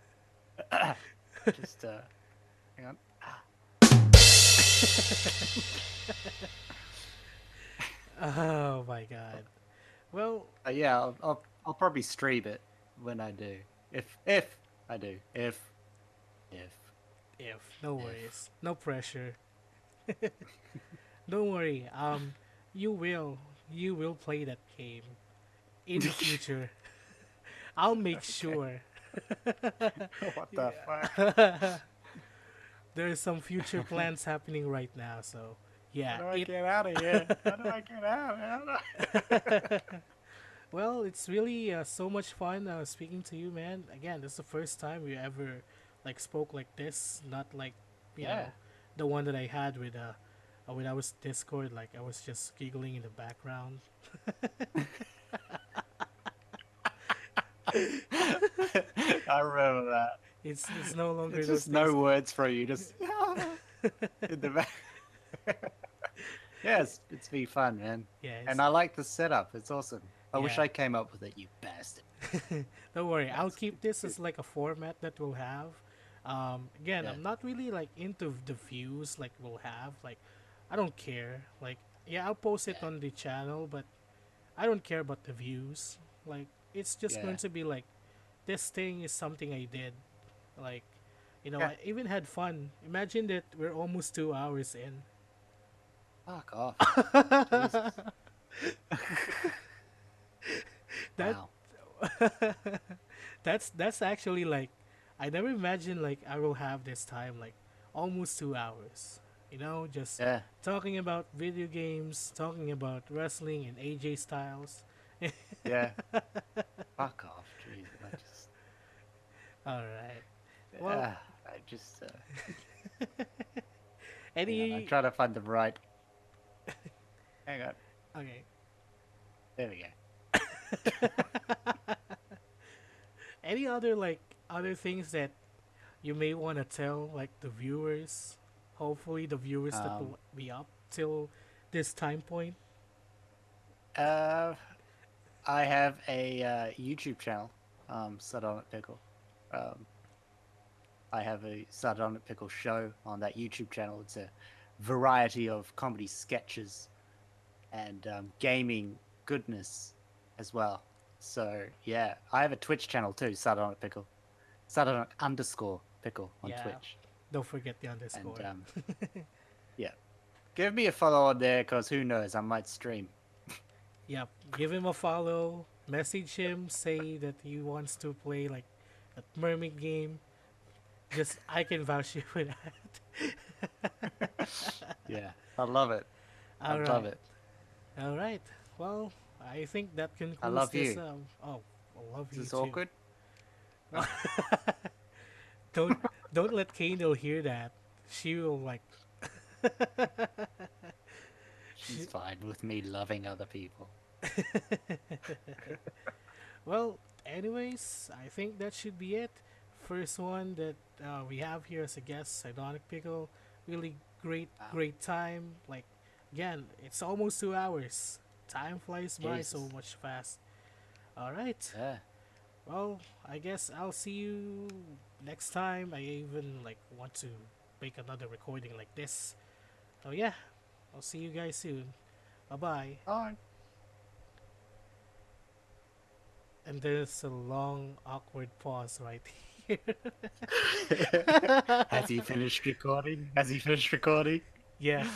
Just hang on. Oh my god. Well, Yeah, I'll probably stream it when I do. If I do. If if no if. worries, no pressure. Don't worry. You will play that game in the future. I'll make Okay. sure. What the fuck? There's some future plans happening right now, so How yeah, do I it get out of here? How do I get out? well, it's really so much fun speaking to you, man. Again, this is the first time we ever like spoke like this, not like you Yeah. know the one that I had with when I was Discord. Like I was just giggling in the background. I remember that. It's no longer It's those just days. no words for you. Just in the back. Yeah, it's been fun, man. Yeah, And I like the setup. It's awesome. I wish yeah. I came up with it, you bastard. Don't worry, I'll That's keep this as like a format that we'll have. Again, yeah, I'm not really like into the views like we'll have. Like, I don't care. Like, yeah, I'll post it yeah, on the channel, but I don't care about the views. Like, it's just going yeah, to be like this thing is something I did. Like, yeah. I even had fun. Imagine that we're almost 2 hours in. Fuck off. Jesus. That Wow. that's actually like I never imagined like I will have this time like almost 2 hours. Just Yeah, talking about video games, talking about wrestling and AJ Styles. yeah. Fuck off. Jeez. All right. Well, I just hang on. I'm any trying to find the right. Hang on. okay. There we go. Any other like other things that you may want to tell like the viewers? Hopefully the viewers that Um. will be up till this time point. Uh. I have a YouTube channel. Sardonic Pickle. Um. I have a Sardonic Pickle show on that YouTube channel. It's a variety of comedy sketches and gaming goodness as well. So yeah, I have a Twitch channel too, Sardonic Pickle, Sardonic underscore Pickle on Yeah, Twitch. don't forget the And underscore. yeah, give me a follow on there because who knows, I might stream. Yep, give him a follow. Message him. Say that he wants to play like a mermaid game. Just I can vouch you for that. Yeah, I love it. I All love right, it. all right. Well, I think that I concludes love this. you. Oh, I love Is you this too. awkward? Oh, don't don't let Kendall hear that. She will like. she's she, fine with me loving other people. well, anyways, I think that should be it. First one that we have here as a guest, Sardonic Pickle. Really great, Wow, great time. Like, again, it's almost 2 hours. Time flies by so Jesus. much fast. All right. Yeah. Well, I guess I'll see you next time. I even like want to make another recording like this. So yeah, I'll see you guys soon. Bye bye. Bye. And there's a long awkward pause right here. Has he finished recording? Has he finished recording? Yeah.